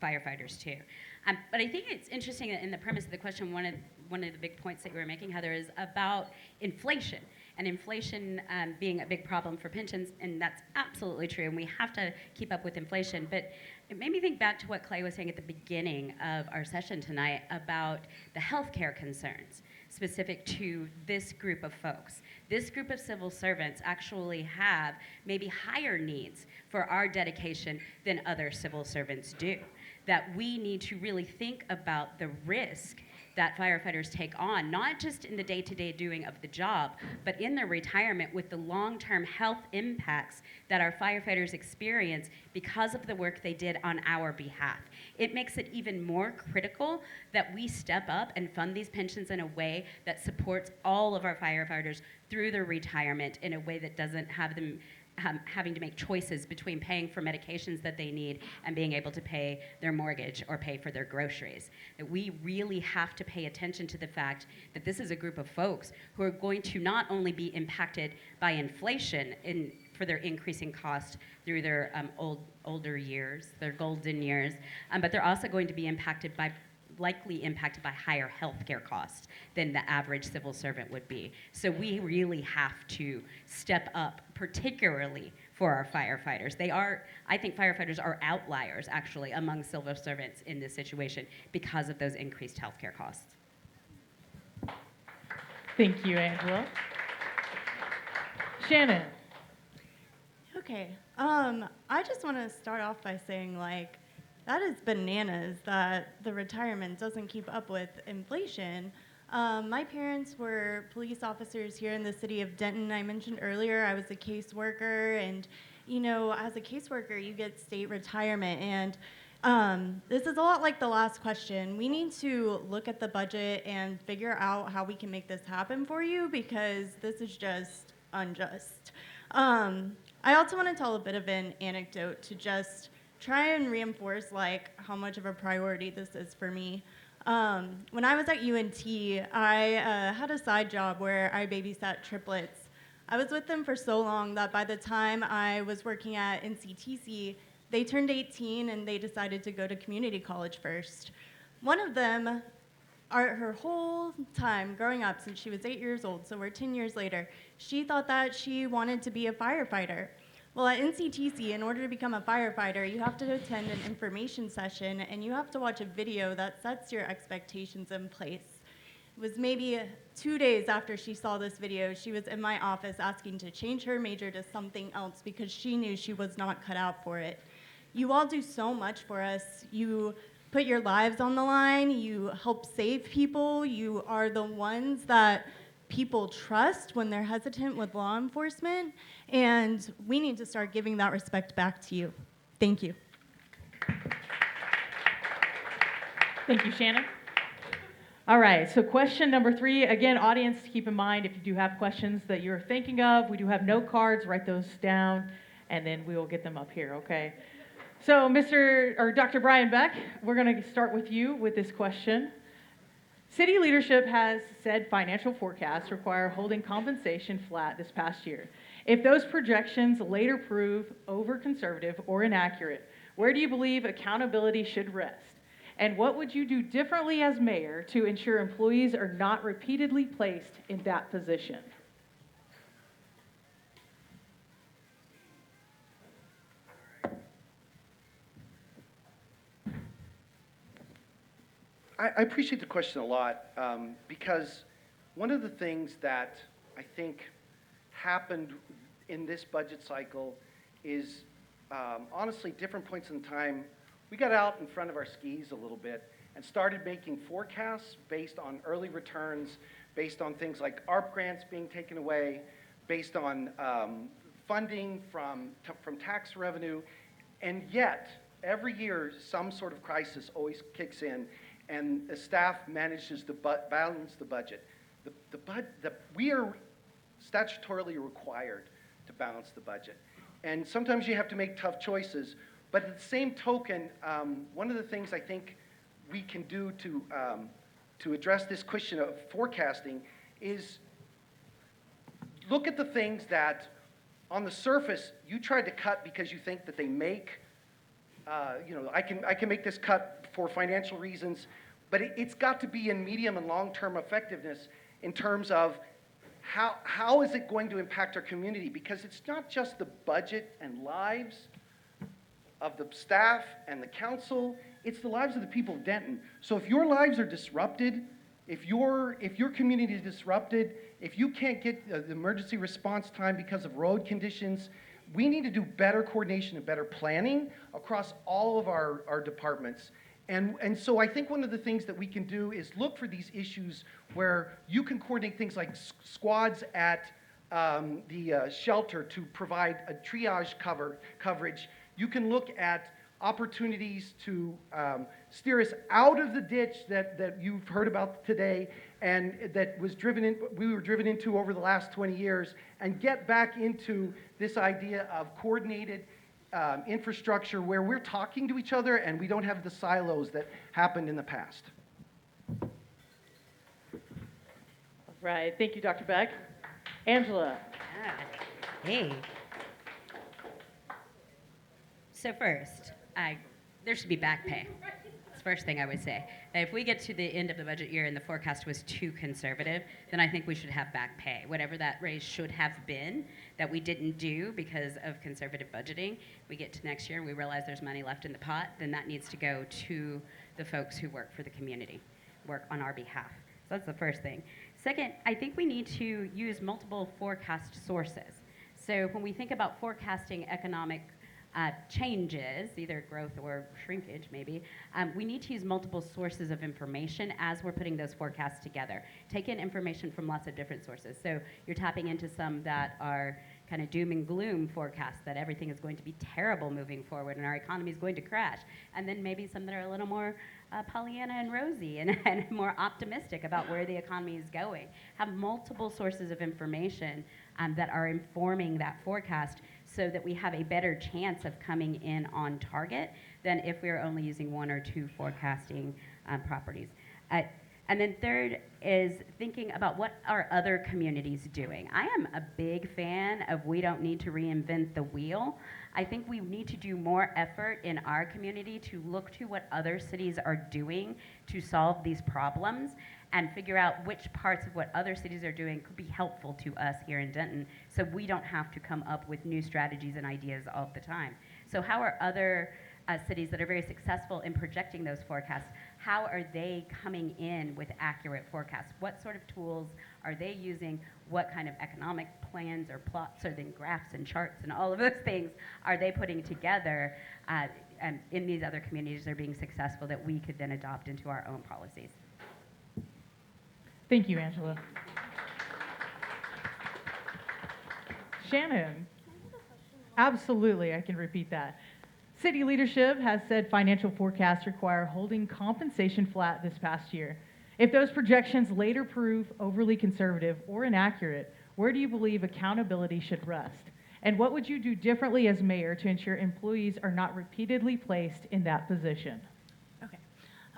firefighters too. But I think it's interesting that in the premise of the question, one of the big points that you were making, Heather, is about inflation. And inflation being a big problem for pensions, and that's absolutely true, and we have to keep up with inflation. But it made me think back to what Clay was saying at the beginning of our session tonight about the healthcare concerns specific to this group of folks. This group of civil servants actually have maybe higher needs for our dedication than other civil servants do. That we need to really think about the risk that firefighters take on, not just in the day-to-day doing of the job, but in their retirement with the long-term health impacts that our firefighters experience because of the work they did on our behalf. It makes it even more critical that we step up and fund these pensions in a way that supports all of our firefighters through their retirement in a way that doesn't have them having to make choices between paying for medications that they need and being able to pay their mortgage or pay for their groceries. That we really have to pay attention to the fact that this is a group of folks who are going to not only be impacted by inflation for their increasing cost through their older years, their golden years, but they're also going to be likely impacted by higher healthcare costs than the average civil servant would be. So we really have to step up, particularly for our firefighters. I think firefighters are outliers, actually, among civil servants in this situation because of those increased healthcare costs. Thank you, Angela. Shannon. Okay. I just want to start off by saying, that is bananas that the retirement doesn't keep up with inflation. My parents were police officers here in the city of Denton. I mentioned earlier I was a caseworker, and as a caseworker, you get state retirement. And this is a lot like the last question. We need to look at the budget and figure out how we can make this happen for you, because this is just unjust. I also want to tell a bit of an anecdote to just try and reinforce how much of a priority this is for me. When I was at UNT, I had a side job where I babysat triplets. I was with them for so long that by the time I was working at NCTC, they turned 18 and they decided to go to community college first. One of them, her whole time growing up, since she was 8 years old, so we're 10 years later, she thought that she wanted to be a firefighter. Well, at NCTC, in order to become a firefighter, you have to attend an information session, and you have to watch a video that sets your expectations in place. It was maybe 2 days after she saw this video, she was in my office asking to change her major to something else because she knew she was not cut out for it. You all do so much for us. You put your lives on the line. You help save people. You are the ones that people trust when they're hesitant with law enforcement, and we need to start giving that respect back to you. Thank you. Thank you, Shannon. All right, so question number 3. Again, audience, keep in mind, if you do have questions that you're thinking of, we do have note cards. Write those down, and then we will get them up here, okay? So Dr. Brian Beck, we're going to start with you with this question. City leadership has said financial forecasts require holding compensation flat this past year. If those projections later prove over-conservative or inaccurate, where do you believe accountability should rest? And what would you do differently as mayor to ensure employees are not repeatedly placed in that position? I appreciate the question a lot because one of the things that I think happened in this budget cycle is honestly different points in time. We got out in front of our skis a little bit and started making forecasts based on early returns, based on things like ARP grants being taken away, based on funding from tax revenue, and yet every year some sort of crisis always kicks in, and the staff manages to balance the budget. we are statutorily required to balance the budget. And sometimes you have to make tough choices, but at the same token, one of the things I think we can do to address this question of forecasting is look at the things that on the surface you tried to cut because you think that they make, I can make this cut for financial reasons, but it's got to be in medium and long-term effectiveness in terms of how is it going to impact our community? Because it's not just the budget and lives of the staff and the council, it's the lives of the people of Denton. So if your lives are disrupted, if your community is disrupted, if you can't get the emergency response time because of road conditions, we need to do better coordination and better planning across all of our departments. And so I think one of the things that we can do is look for these issues where you can coordinate things like squads at the shelter to provide a triage coverage. You can look at opportunities to steer us out of the ditch that you've heard about today and that we were driven into over the last 20 years and get back into this idea of coordinated infrastructure where we're talking to each other and we don't have the silos that happened in the past. Right. Thank you, Dr. Beck. Angela. Hey. So first, there should be back pay. That's the first thing I would say. If we get to the end of the budget year and the forecast was too conservative, then I think we should have back pay. Whatever that raise should have been that we didn't do because of conservative budgeting, we get to next year and we realize there's money left in the pot, then that needs to go to the folks who work for the community, work on our behalf. So that's the first thing. Second, I think we need to use multiple forecast sources. So when we think about forecasting economic changes, either growth or shrinkage maybe, we need to use multiple sources of information as we're putting those forecasts together. Take in information from lots of different sources. So you're tapping into some that are kind of doom and gloom forecasts, that everything is going to be terrible moving forward and our economy is going to crash. And then maybe some that are a little more Pollyanna and rosy and more optimistic about where the economy is going. Have multiple sources of information that are informing that forecast so that we have a better chance of coming in on target than if we are only using one or two forecasting properties. And then third is thinking about what are other communities doing. I am a big fan of we don't need to reinvent the wheel. I think we need to do more effort in our community to look to what other cities are doing to solve these problems and figure out which parts of what other cities are doing could be helpful to us here in Denton so we don't have to come up with new strategies and ideas all the time. So how are other cities that are very successful in projecting those forecasts, how are they coming in with accurate forecasts? What sort of tools are they using? What kind of economic plans or plots or then graphs and charts and all of those things are they putting together in these other communities that are being successful that we could then adopt into our own policies? Thank you, Angela. Shannon. Absolutely, I can repeat that. City leadership has said financial forecasts require holding compensation flat this past year. If those projections later prove overly conservative or inaccurate, where do you believe accountability should rest? And what would you do differently as mayor to ensure employees are not repeatedly placed in that position? Okay.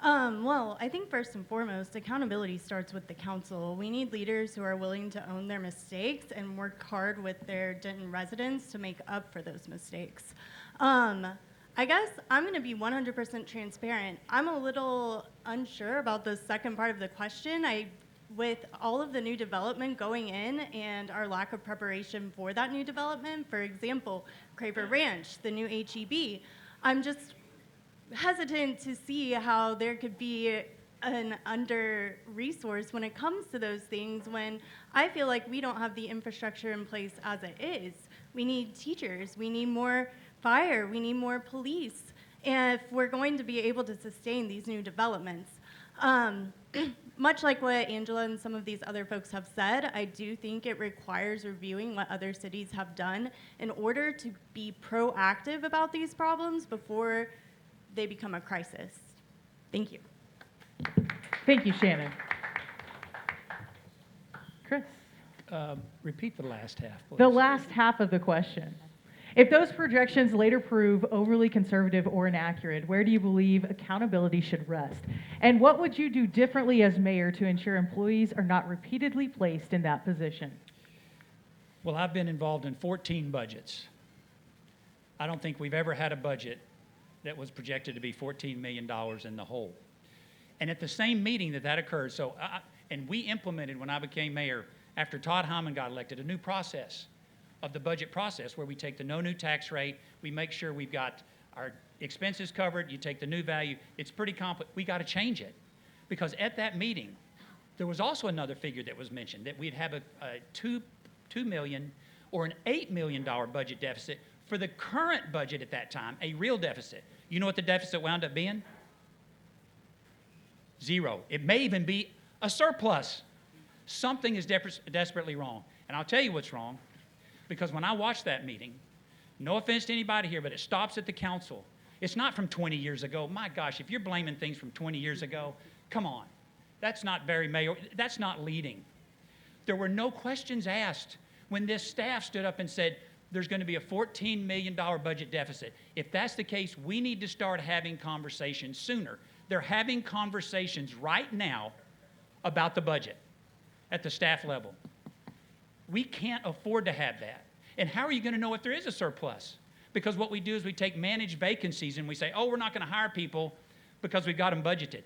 Well, I think first and foremost, accountability starts with the council. We need leaders who are willing to own their mistakes and work hard with their Denton residents to make up for those mistakes. I guess I'm going to be 100% transparent. I'm a little unsure about the second part of the question. With all of the new development going in and our lack of preparation for that new development, for example, Craver Ranch, the new HEB, I'm just hesitant to see how there could be an under-resource when it comes to those things when I feel like we don't have the infrastructure in place as it is. We need teachers, we need more fire, we need more police, if we're going to be able to sustain these new developments. Much like what Angela and some of these other folks have said, I do think it requires reviewing what other cities have done in order to be proactive about these problems before they become a crisis. Thank you. Thank you, Shannon. Chris? Repeat the last half, please. The last half of the question. If those projections later prove overly conservative or inaccurate, where do you believe accountability should rest? And what would you do differently as mayor to ensure employees are not repeatedly placed in that position? Well, I've been involved in 14 budgets. I don't think we've ever had a budget that was projected to be $14 million in the hole. And at the same meeting that occurred, and we implemented when I became mayor, after Todd Hyman got elected, a new process of the budget process where we take the no new tax rate, we make sure we've got our expenses covered, you take the new value. It's pretty complex. We got to change it. Because at that meeting, there was also another figure that was mentioned, that we'd have a $2 million or an $8 million budget deficit for the current budget at that time, a real deficit. You know what the deficit wound up being? 0. It may even be a surplus. Something is desperately wrong. And I'll tell you what's wrong, because when I watched that meeting, no offense to anybody here, but it stops at the council. It's not from 20 years ago. My gosh, if you're blaming things from 20 years ago, come on. That's not very mayor. That's not leading. There were no questions asked when this staff stood up and said, there's going to be a $14 million budget deficit. If that's the case, we need to start having conversations sooner. They're having conversations right now about the budget at the staff level. We can't afford to have that. And how are you going to know if there is a surplus? Because what we do is we take managed vacancies and we say, oh, we're not going to hire people because we've got them budgeted.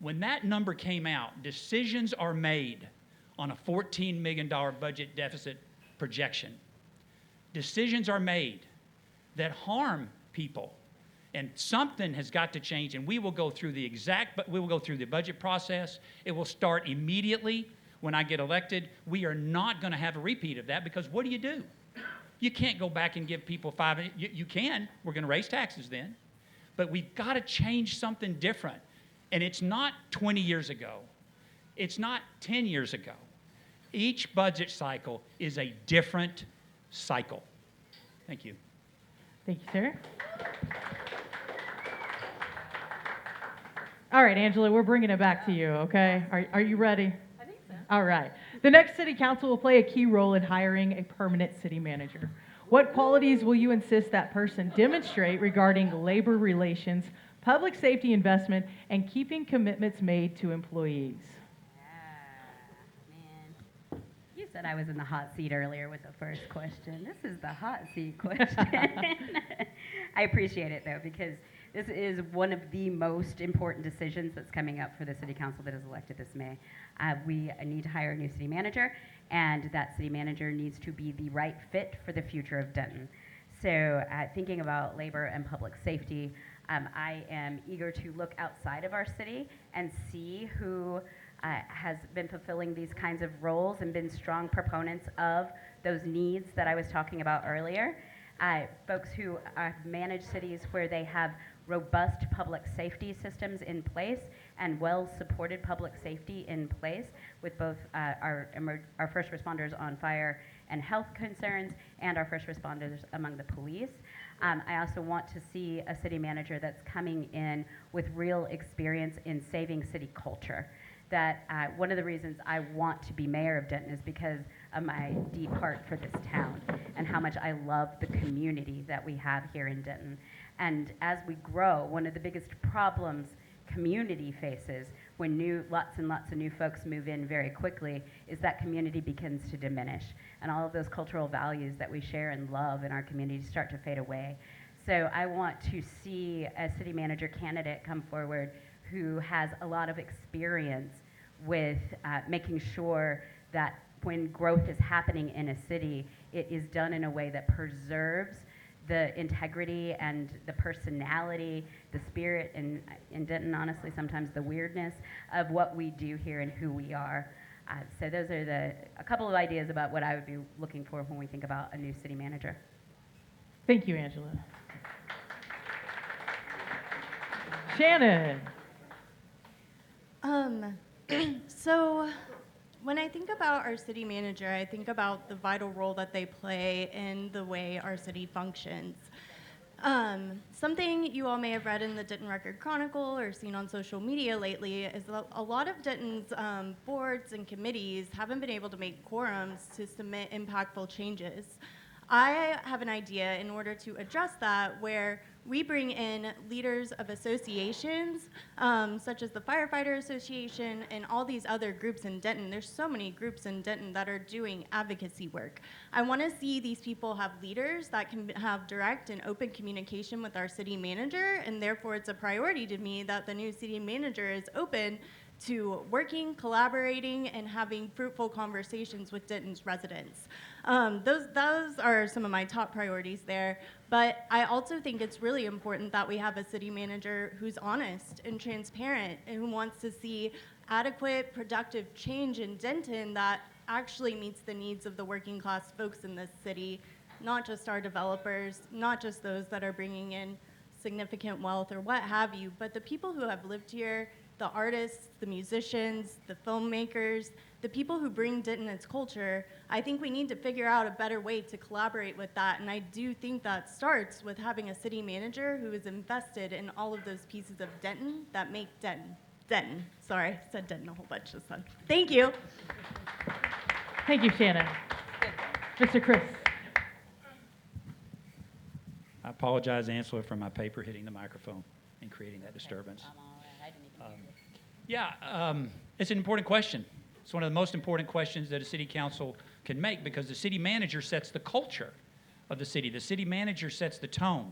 When that number came out, decisions are made on a $14 million budget deficit projection. Decisions are made that harm people. And something has got to change, and we will go through the budget process. It will start immediately when I get elected. We are not going to have a repeat of that, because what do? You can't go back and give people you can. We're going to raise taxes then. But we've got to change something different. And it's not 20 years ago. It's not 10 years ago. Each budget cycle is a different cycle. Thank you. Thank you, sir. All right, Angela, we're bringing it back to you, okay? Are you ready? I think so. All right. The next city council will play a key role in hiring a permanent city manager. What qualities will you insist that person demonstrate regarding labor relations, public safety investment, and keeping commitments made to employees? Man. You said I was in the hot seat earlier with the first question. This is the hot seat question. I appreciate it, though, because this is one of the most important decisions that's coming up for the city council that is elected this May. We need to hire a new city manager, and that city manager needs to be the right fit for the future of Denton. So thinking about labor and public safety, I am eager to look outside of our city and see who has been fulfilling these kinds of roles and been strong proponents of those needs that I was talking about earlier. Folks who manage cities where they have robust public safety systems in place and well-supported public safety in place with both our first responders on fire and health concerns and our first responders among the police. I also want to see a city manager that's coming in with real experience in saving city culture. That one of the reasons I want to be mayor of Denton is because of my deep heart for this town and how much I love the community that we have here in Denton. And as we grow, one of the biggest problems community faces when lots and lots of new folks move in very quickly is that community begins to diminish. And all of those cultural values that we share and love in our community start to fade away. So I want to see a city manager candidate come forward who has a lot of experience with making sure that when growth is happening in a city, it is done in a way that preserves the integrity and the personality, the spirit, and in Denton, honestly, sometimes the weirdness of what we do here and who we are. So those are a couple of ideas about what I would be looking for when we think about a new city manager. Thank you, Angela. Shannon. So when I think about our city manager, I think about the vital role that they play in the way our city functions. Something you all may have read in the Denton Record Chronicle or seen on social media lately is that a lot of Denton's boards and committees haven't been able to make quorums to submit impactful changes. I have an idea in order to address that where we bring in leaders of associations, such as the Firefighters Association and all these other groups in Denton. There's so many groups in Denton that are doing advocacy work. I want to see these people have leaders that can have direct and open communication with our city manager, and therefore it's a priority to me that the new city manager is open to working, collaborating, and having fruitful conversations with Denton's residents. Those are some of my top priorities there. But I also think it's really important that we have a city manager who's honest and transparent and who wants to see adequate, productive change in Denton that actually meets the needs of the working class folks in this city, not just our developers, not just those that are bringing in significant wealth or what have you, but the people who have lived here, the artists, the musicians, the filmmakers, the people who bring Denton its culture. I think we need to figure out a better way to collaborate with that, and I do think that starts with having a city manager who is invested in all of those pieces of Denton that make Denton. Sorry, I said Denton a whole bunch this time. Thank you. Thank you, Shannon. Mr. Chris. I apologize, Angela, for my paper hitting the microphone and creating that disturbance. It's an important question. It's one of the most important questions that a city council can make because the city manager sets the culture of the city. The city manager sets the tone.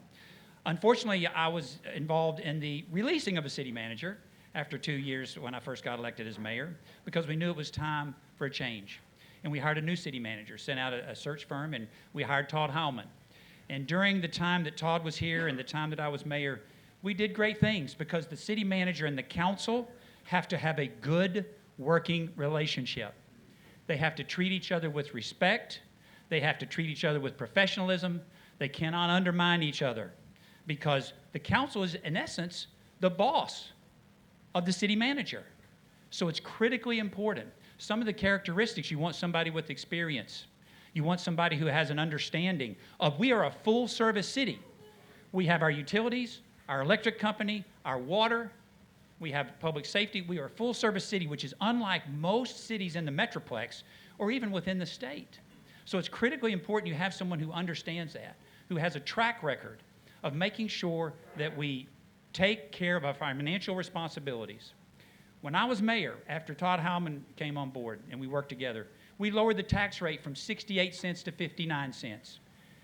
Unfortunately, I was involved in the releasing of a city manager after 2 years when I first got elected as mayor because we knew it was time for a change. And we hired a new city manager, sent out a search firm, and we hired Todd Howman. And during the time that Todd was here and the time that I was mayor, we did great things because the city manager and the council have to have a good working relationship. They have to treat each other with respect. They have to treat each other with professionalism. They cannot undermine each other because the council is, in essence, the boss of the city manager. So it's critically important. Some of the characteristics, you want somebody with experience. You want somebody who has an understanding of we are a full-service city. We have our utilities, our electric company, our water. We have public safety. We are a full-service city, which is unlike most cities in the Metroplex or even within the state. So it's critically important you have someone who understands that, who has a track record of making sure that we take care of our financial responsibilities. When I was mayor, after Todd Howman came on board and we worked together, we lowered the tax rate from 68 cents to 59 cents.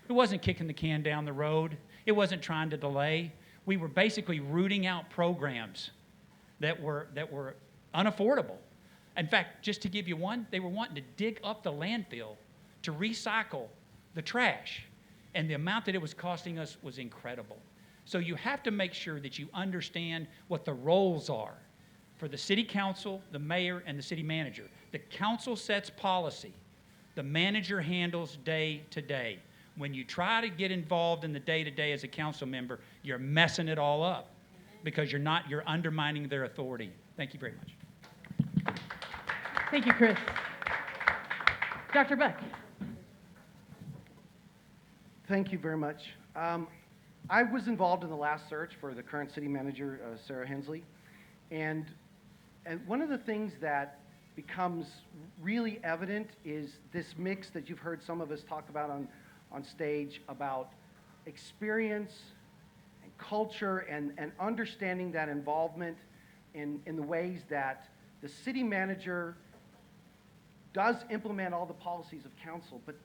It wasn't kicking the can down the road. It wasn't trying to delay. We were basically rooting out programs that were unaffordable. In fact, just to give you one, they were wanting to dig up the landfill to recycle the trash. And the amount that it was costing us was incredible. So you have to make sure that you understand what the roles are for the city council, the mayor, and the city manager. The council sets policy. The manager handles day to day. When you try to get involved in the day-to-day as a council member, you're messing it all up because you're undermining their authority. Thank you very much. Thank you, Chris. Dr. Beck. Thank you very much. I was involved in the last search for the current city manager, Sarah Hensley, and one of the things that becomes really evident is this mix that you've heard some of us talk about on stage about experience and culture and understanding that involvement in the ways that the city manager does implement all the policies of council, but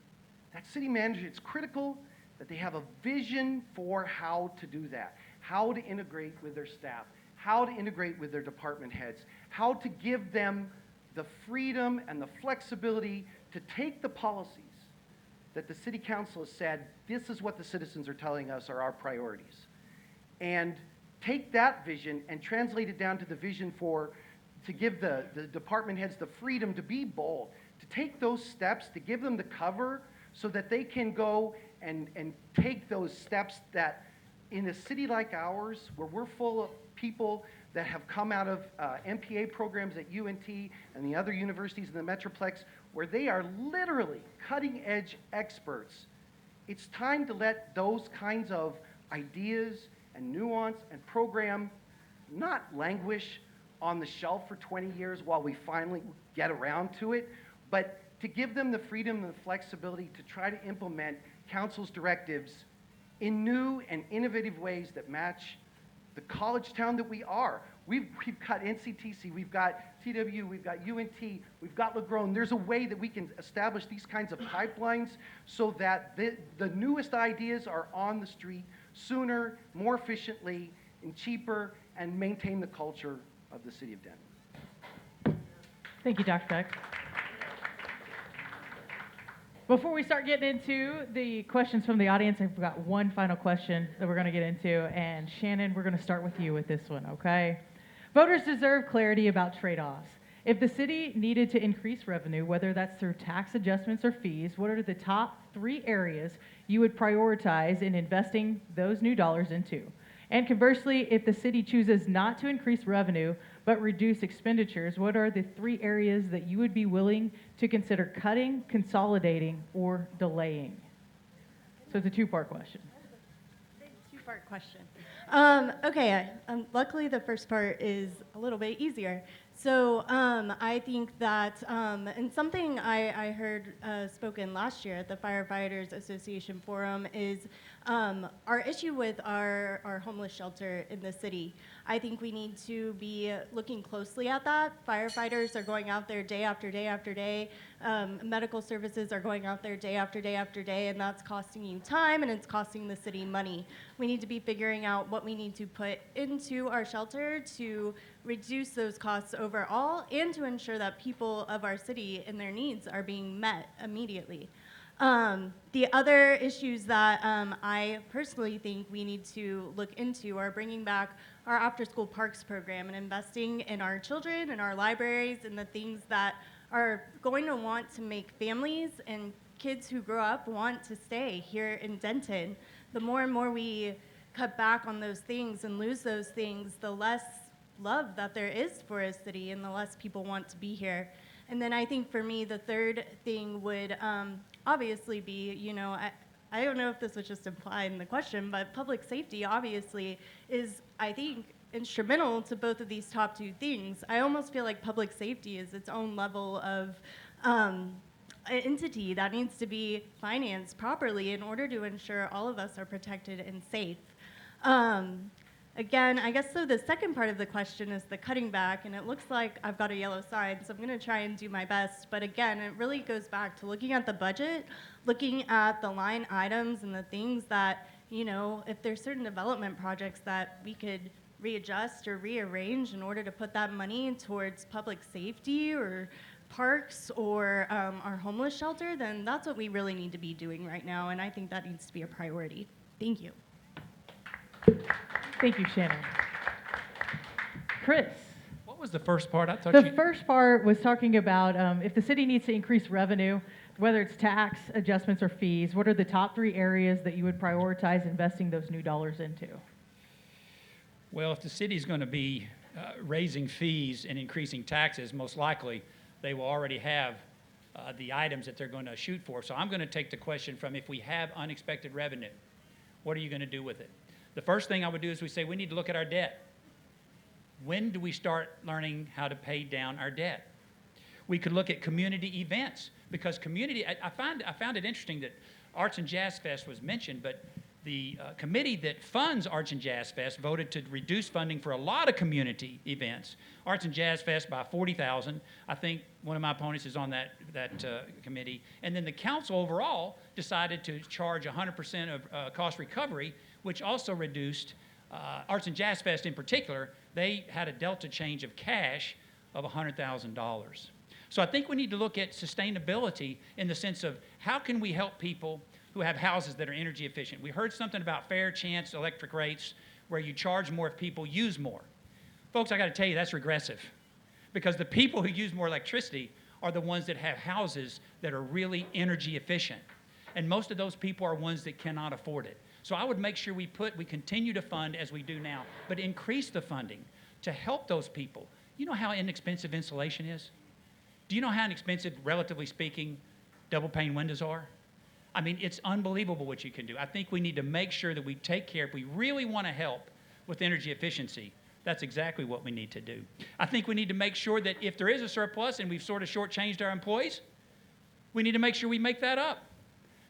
that city manager, it's critical that they have a vision for how to do that, how to integrate with their staff, how to integrate with their department heads, how to give them the freedom and the flexibility to take the policies that the city council has said, this is what the citizens are telling us are our priorities, and take that vision and translate it down to the vision to give the department heads the freedom to be bold, to take those steps, to give them the cover so that they can go and take those steps that in a city like ours, where we're full of people that have come out of MPA programs at UNT and the other universities in the Metroplex, where they are literally cutting-edge experts, it's time to let those kinds of ideas and nuance and program not languish on the shelf for 20 years while we finally get around to it, but to give them the freedom and the flexibility to try to implement council's directives in new and innovative ways that match the college town that we are. We've got NCTC, we've got TW, we've got UNT, we've got LaGrone. There's a way that we can establish these kinds of pipelines so that the newest ideas are on the street sooner, more efficiently, and cheaper, and maintain the culture of the city of Denton. Thank you, Dr. Beck. Before we start getting into the questions from the audience, I've got one final question that we're going to get into. And Shannon, we're going to start with you with this one, okay? Voters deserve clarity about trade-offs. If the city needed to increase revenue, whether that's through tax adjustments or fees, what are the top 3 areas you would prioritize in investing those new dollars into? And conversely, if the city chooses not to increase revenue but reduce expenditures, what are the 3 areas that you would be willing to consider cutting, consolidating, or delaying? So it's a 2-part question. Two-part question. Okay, luckily the first part is a little bit easier. So I think that, and something I heard spoken last year at the Firefighters Association Forum is our issue with our homeless shelter in the city. I think we need to be looking closely at that. Firefighters are going out there day after day after day. Medical services are going out there day after day after day, and that's costing you time and it's costing the city money. We need to be figuring out what we need to put into our shelter to reduce those costs overall and to ensure that people of our city and their needs are being met immediately. The other issues that I personally think we need to look into are bringing back our after-school parks program and investing in our children and our libraries and the things that are going to want to make families and kids who grow up want to stay here in Denton. The more and more we cut back on those things and lose those things, the less love that there is for a city and the less people want to be here. And then I think for me, the third thing would obviously be, you know, I don't know if this was just implied in the question, but public safety obviously is, I think, instrumental to both of these top 2 things. I almost feel like public safety is its own level of an entity that needs to be financed properly in order to ensure all of us are protected and safe. Again, I guess so the second part of the question is the cutting back, and it looks like I've got a yellow sign, so I'm going to try and do my best. But again, it really goes back to looking at the budget, looking at the line items and the things that, you know, if there's certain development projects that we could readjust or rearrange in order to put that money towards public safety or parks or our homeless shelter, then that's what we really need to be doing right now, and I think that needs to be a priority. Thank you. Thank you, Shannon. Chris? What was the first part? I thought The first part was talking about if the city needs to increase revenue, whether it's tax adjustments or fees, what are the top 3 areas that you would prioritize investing those new dollars into? Well, if the city's going to be raising fees and increasing taxes, most likely they will already have the items that they're going to shoot for. So I'm going to take the question from, if we have unexpected revenue, what are you going to do with it? The first thing I would do is we say we need to look at our debt. When do we start learning how to pay down our debt? We could look at community events, because community, I found it interesting that Arts and Jazz Fest was mentioned, but the committee that funds Arts and Jazz Fest voted to reduce funding for a lot of community events. Arts and Jazz Fest by $40,000. I think one of my opponents is on that committee. And then the council overall decided to charge 100% of cost recovery, which also reduced Arts and Jazz Fest in particular. They had a delta change of cash of $100,000. So I think we need to look at sustainability in the sense of how can we help people who have houses that are energy efficient. We heard something about fair chance electric rates where you charge more if people use more. Folks, I got to tell you, that's regressive, because the people who use more electricity are the ones that have houses that are really energy efficient. And most of those people are ones that cannot afford it. So I would make sure we continue to fund as we do now, but increase the funding to help those people. You know how inexpensive insulation is? Do you know how inexpensive, relatively speaking, double pane windows are? I mean, it's unbelievable what you can do. I think we need to make sure that we take care, if we really want to help with energy efficiency, that's exactly what we need to do. I think we need to make sure that if there is a surplus and we've sort of shortchanged our employees, we need to make sure we make that up,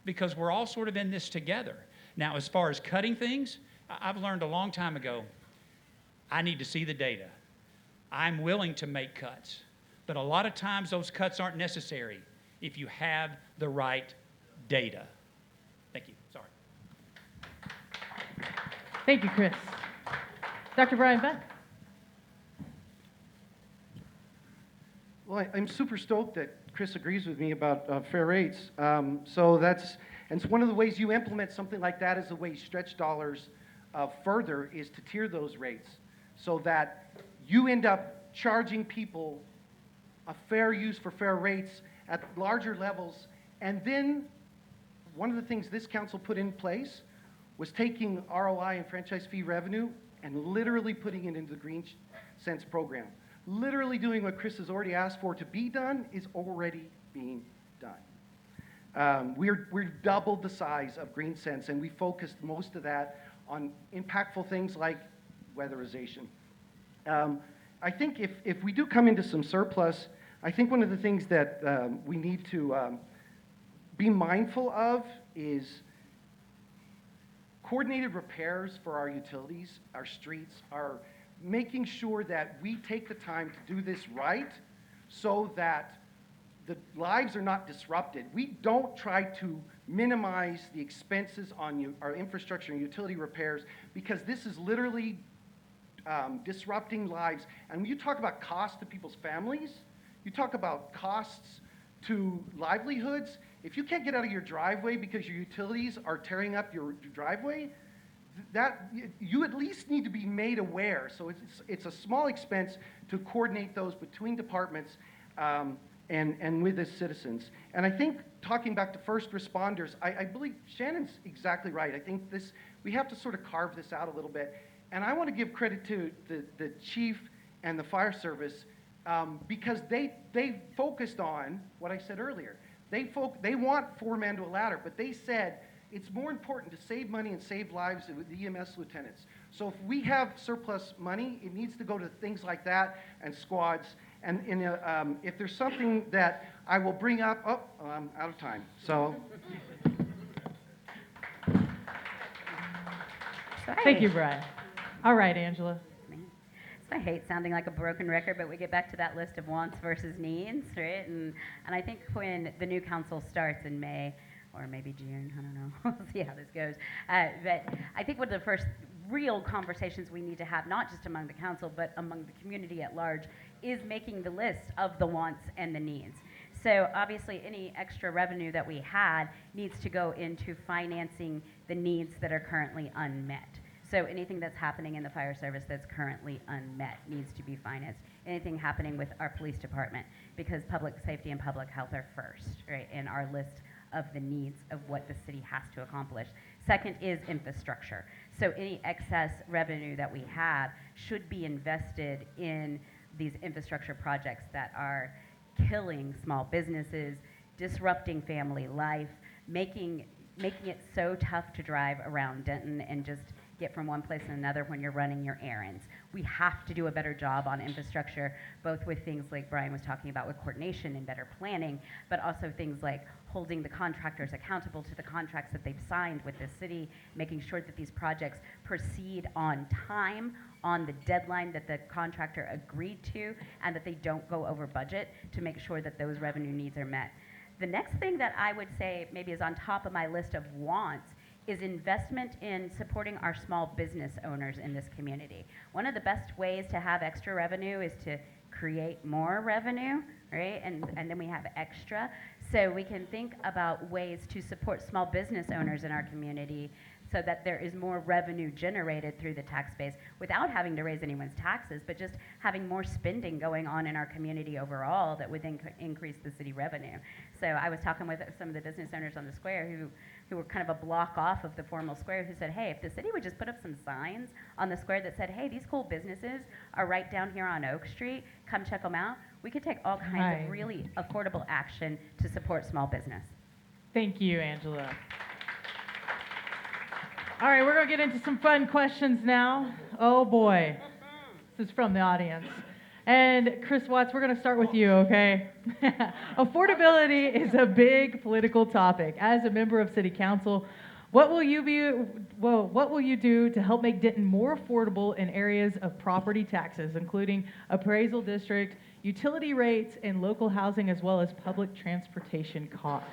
because we're all sort of in this together. Now, as far as cutting things, I've learned a long time ago, I need to see the data. I'm willing to make cuts, but a lot of times those cuts aren't necessary if you have the right data. Thank you. Sorry. Thank you, Chris. Dr. Brian Beck. Well, I'm super stoked that Chris agrees with me about fair rates. And it's one of the ways you implement something like that is the way you stretch dollars further is to tier those rates so that you end up charging people a fair use for fair rates at larger levels. And then one of the things this council put in place was taking ROI and franchise fee revenue and literally putting it into the Green Cents program. Literally doing what Chris has already asked for to be done is already being done. We're doubled the size of Green Cents, and we focused most of that on impactful things like weatherization. I think if we do come into some surplus, I think one of the things that we need to be mindful of is coordinated repairs for our utilities, our streets, our making sure that we take the time to do this right so that the lives are not disrupted. We don't try to minimize the expenses on our infrastructure and utility repairs because this is literally disrupting lives. And when you talk about cost to people's families, you talk about costs to livelihoods. If you can't get out of your driveway because your utilities are tearing up your driveway, that you at least need to be made aware. So it's a small expense to coordinate those between departments and with the citizens. And I think talking back to first responders, I believe Shannon's exactly right. I think we have to sort of carve this out a little bit. And I want to give credit to the chief and the fire service because they focused on what I said earlier. They want 4 men to a ladder, but they said it's more important to save money and save lives with the EMS lieutenants. So if we have surplus money, it needs to go to things like that and squads. And if there's something that I will bring up, I'm out of time. So. Thank you, Brian. All right, Angela. So I hate sounding like a broken record, but we get back to that list of wants versus needs, right? And I think when the new council starts in May, or maybe June, I don't know, we'll see how this goes. But I think one of the first real conversations we need to have, not just among the council, but among the community at large, is making the list of the wants and the needs. So obviously any extra revenue that we had needs to go into financing the needs that are currently unmet. So anything that's happening in the fire service that's currently unmet needs to be financed. Anything happening with our police department, because public safety and public health are first, right, in our list of the needs of what the city has to accomplish. Second is infrastructure. So any excess revenue that we have should be invested in these infrastructure projects that are killing small businesses, disrupting family life, making it so tough to drive around Denton and just get from one place to another when you're running your errands. We have to do a better job on infrastructure, both with things like Brian was talking about with coordination and better planning, but also things like holding the contractors accountable to the contracts that they've signed with the city, making sure that these projects proceed on time, on the deadline that the contractor agreed to, and that they don't go over budget to make sure that those revenue needs are met. The next thing that I would say maybe is on top of my list of wants is investment in supporting our small business owners in this community. One of the best ways to have extra revenue is to create more revenue, right? And then we have extra. So we can think about ways to support small business owners in our community so that there is more revenue generated through the tax base without having to raise anyone's taxes, but just having more spending going on in our community overall that would then increase the city revenue. So I was talking with some of the business owners on the square who were kind of a block off of the formal square, who said, hey, if the city would just put up some signs on the square that said, hey, these cool businesses are right down here on Oak Street, come check them out, we could take all kinds of really affordable action to support small business. Thank you, Angela. All right, we're going to get into some fun questions now. Oh, boy. This is from the audience. And Chris Watts, we're going to start with you, okay? Affordability is a big political topic. As a member of City Council, what will you do to help make Denton more affordable in areas of property taxes, including appraisal district, utility rates, and local housing, as well as public transportation costs?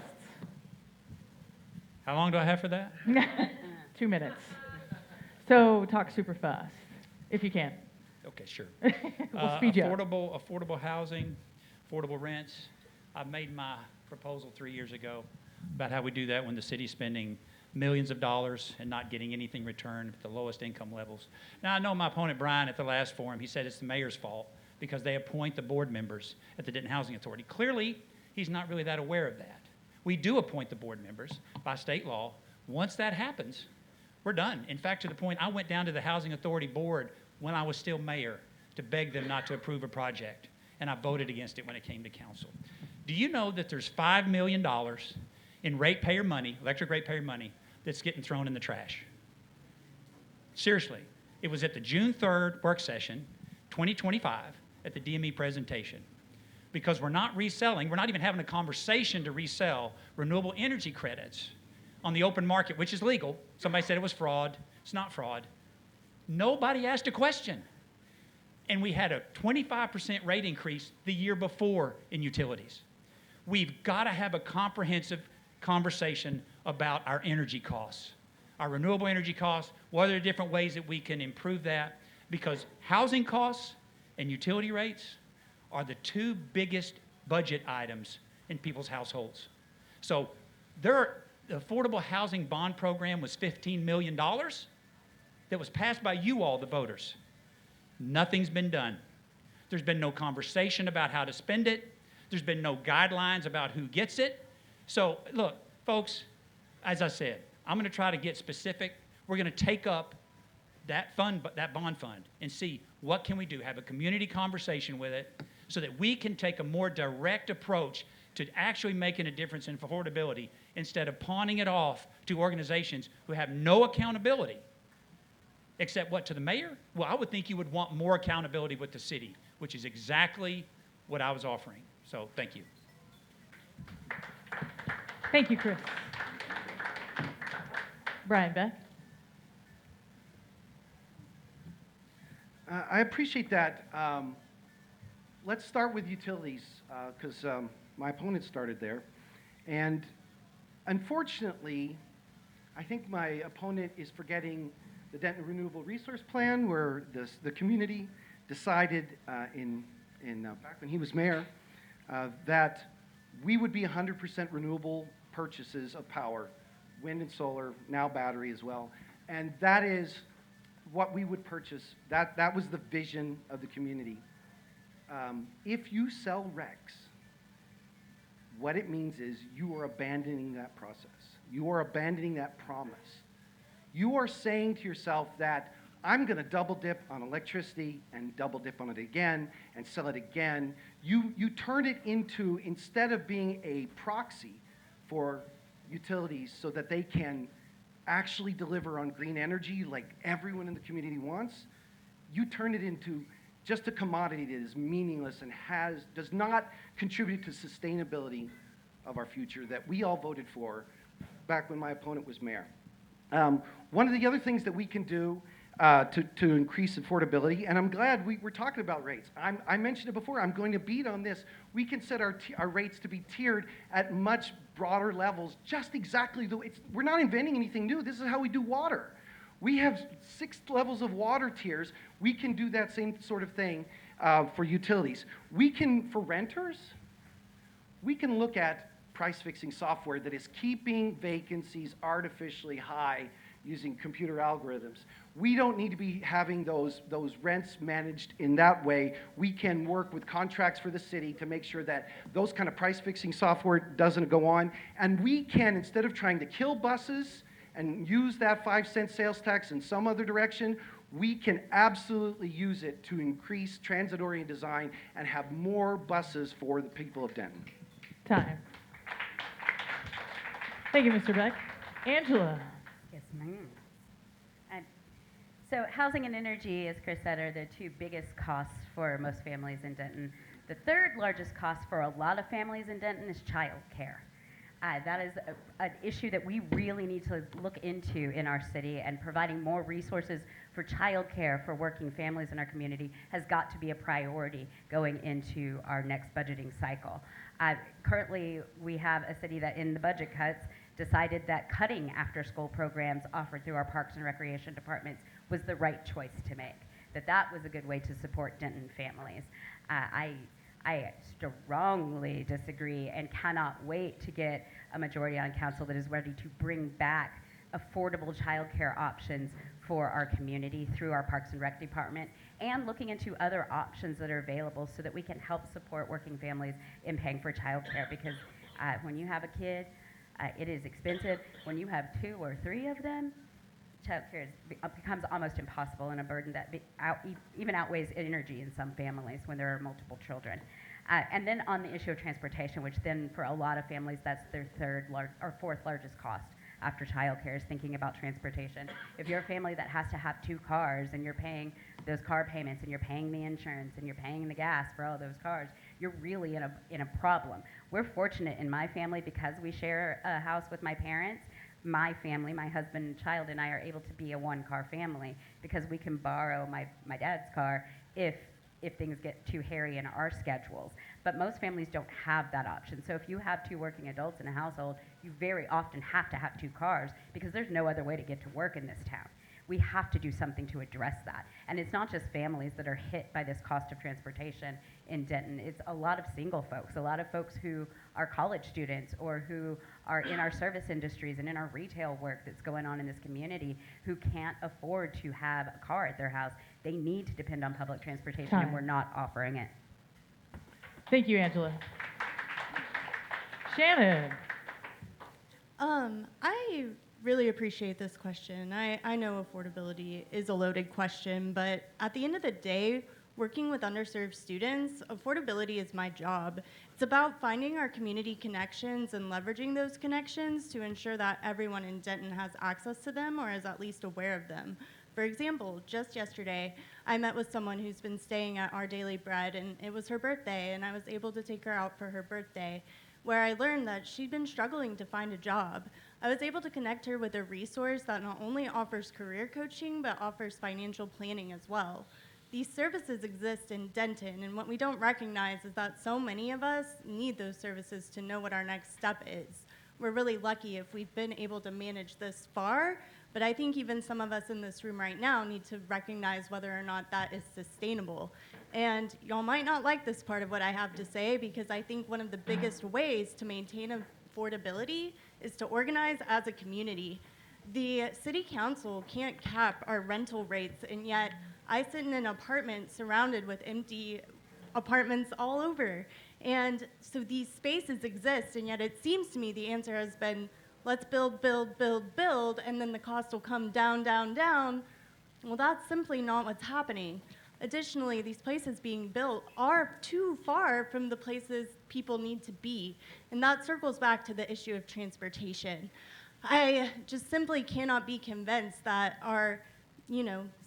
How long do I have for that? 2 minutes. So talk super fast, if you can. Okay, sure. We'll speed you up. Affordable housing, affordable rents. I made my proposal 3 years ago about how we do that when the city's spending millions of dollars and not getting anything returned at the lowest income levels. Now, I know my opponent, Brian, at the last forum, he said it's the mayor's fault because they appoint the board members at the Denton Housing Authority. Clearly, he's not really that aware of that. We do appoint the board members by state law. Once that happens, we're done. In fact, to the point, I went down to the Housing Authority board when I was still mayor to beg them not to approve a project, and I voted against it when it came to council. Do you know that there's $5 million in ratepayer money, electric ratepayer money, that's getting thrown in the trash? Seriously. It was at the June 3rd work session, 2025, at the DME presentation. Because we're not reselling, we're not even having a conversation to resell renewable energy credits on the open market, which is legal. Somebody said it was fraud. It's not fraud. Nobody asked a question. And we had a 25% rate increase the year before in utilities. We've got to have a comprehensive conversation about our energy costs, our renewable energy costs, what are the different ways that we can improve that, because housing costs and utility rates are the two biggest budget items in people's households. So the affordable housing bond program was $15 million that was passed by you all, the voters. Nothing's been done. There's been no conversation about how to spend it. There's been no guidelines about who gets it. So look, folks, as I said, I'm going to try to get specific. We're going to take up that fund, that bond fund, and see what can we do, have a community conversation with it so that we can take a more direct approach to actually making a difference in affordability instead of pawning it off to organizations who have no accountability. Except what, to the mayor? Well, I would think you would want more accountability with the city, which is exactly what I was offering. So thank you. Thank you, Chris. Brian, Beth? I appreciate that. Let's start with utilities, because my opponent started there. And unfortunately, I think my opponent is forgetting the Denton Renewable Resource Plan, where the community decided back when he was mayor that we would be 100% renewable purchases of power, wind and solar, now battery as well. And that is what we would purchase. That was the vision of the community. If you sell RECs, what it means is you are abandoning that process. You are abandoning that promise. You are saying to yourself that I'm going to double dip on electricity and double dip on it again and sell it again. You turn it into, instead of being a proxy for utilities so that they can actually deliver on green energy like everyone in the community wants, you turn it into just a commodity that is meaningless and does not contribute to sustainability of our future that we all voted for back when my opponent was mayor. One of the other things that we can do to increase affordability, and I'm glad we're talking about rates. I mentioned it before. I'm going to beat on this. We can set our rates to be tiered at much broader levels, just exactly the way we're not inventing anything new. This is how we do water. We have 6 levels of water tiers. We can do that same sort of thing for utilities. We can, for renters, we can look at price-fixing software that is keeping vacancies artificially high using computer algorithms. We don't need to be having those rents managed in that way. We can work with contracts for the city to make sure that those kind of price-fixing software doesn't go on. And we can, instead of trying to kill buses and use that 5-cent sales tax in some other direction, we can absolutely use it to increase transit-oriented design and have more buses for the people of Denton. Time. Thank you, Mr. Beck. Angela. Yes, ma'am. So housing and energy, as Chris said, are the two biggest costs for most families in Denton. The third largest cost for a lot of families in Denton is child care. That is an issue that we really need to look into in our city, and providing more resources for child care for working families in our community has got to be a priority going into our next budgeting cycle. Currently, we have a city that in the budget cuts decided that cutting after-school programs offered through our Parks and Recreation departments was the right choice to make, that was a good way to support Denton families. I strongly disagree and cannot wait to get a majority on council that is ready to bring back affordable childcare options for our community through our Parks and Rec department, and looking into other options that are available so that we can help support working families in paying for childcare. Because when you have a kid, it is expensive. When you have 2 or 3 of them, childcare becomes almost impossible, and a burden that even outweighs energy in some families when there are multiple children. And then on the issue of transportation, which then for a lot of families, that's their fourth largest cost after childcare, is thinking about transportation. If you're a family that has to have 2 cars, and you're paying those car payments, and you're paying the insurance, and you're paying the gas for all those cars, you're really in a problem. We're fortunate in my family, because we share a house with my parents. My family, my husband and child and I, are able to be a 1-car family because we can borrow my dad's car if things get too hairy in our schedules. But most families don't have that option. So if you have 2 working adults in a household, you very often have to have 2 cars because there's no other way to get to work in this town. We have to do something to address that. And it's not just families that are hit by this cost of transportation in Denton. It's a lot of single folks, a lot of folks who are college students or who are in our service industries and in our retail work that's going on in this community, who can't afford to have a car at their house. They need to depend on public transportation, and we're not offering it. Thank you, Angela. Shannon. I really appreciate this question. I know affordability is a loaded question, but at the end of the day, working with underserved students, affordability is my job. It's about finding our community connections and leveraging those connections to ensure that everyone in Denton has access to them or is at least aware of them. For example, just yesterday, I met with someone who's been staying at Our Daily Bread, and it was her birthday, and I was able to take her out for her birthday, where I learned that she'd been struggling to find a job. I was able to connect her with a resource that not only offers career coaching, but offers financial planning as well. These services exist in Denton, and what we don't recognize is that so many of us need those services to know what our next step is. We're really lucky if we've been able to manage this far, but I think even some of us in this room right now need to recognize whether or not that is sustainable. And y'all might not like this part of what I have to say, because I think one of the biggest ways to maintain affordability is to organize as a community. The city council can't cap our rental rates, and yet I sit in an apartment surrounded with empty apartments all over. And so these spaces exist, and yet it seems to me the answer has been, let's build, build, build, build, and then the cost will come down, down, down. Well, that's simply not what's happening. Additionally, these places being built are too far from the places people need to be, and that circles back to the issue of transportation. I just simply cannot be convinced that our,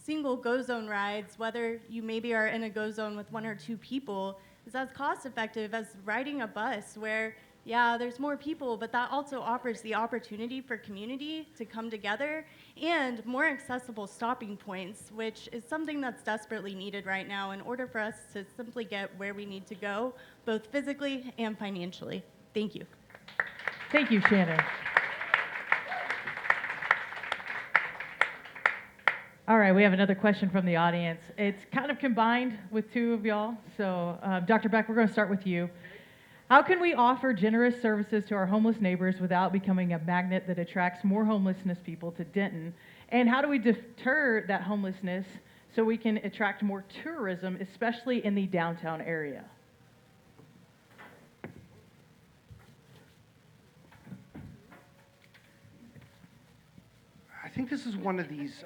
single go zone rides, whether you maybe are in a go zone with 1 or 2 people, is as cost effective as riding a bus where, yeah, there's more people, but that also offers the opportunity for community to come together and more accessible stopping points, which is something that's desperately needed right now in order for us to simply get where we need to go, both physically and financially. Thank you. Thank you, Shannon. All right, we have another question from the audience. It's kind of combined with 2 of y'all. So, Dr. Beck, we're going to start with you. How can we offer generous services to our homeless neighbors without becoming a magnet that attracts more homelessness people to Denton? And how do we deter that homelessness so we can attract more tourism, especially in the downtown area? I think this is one of these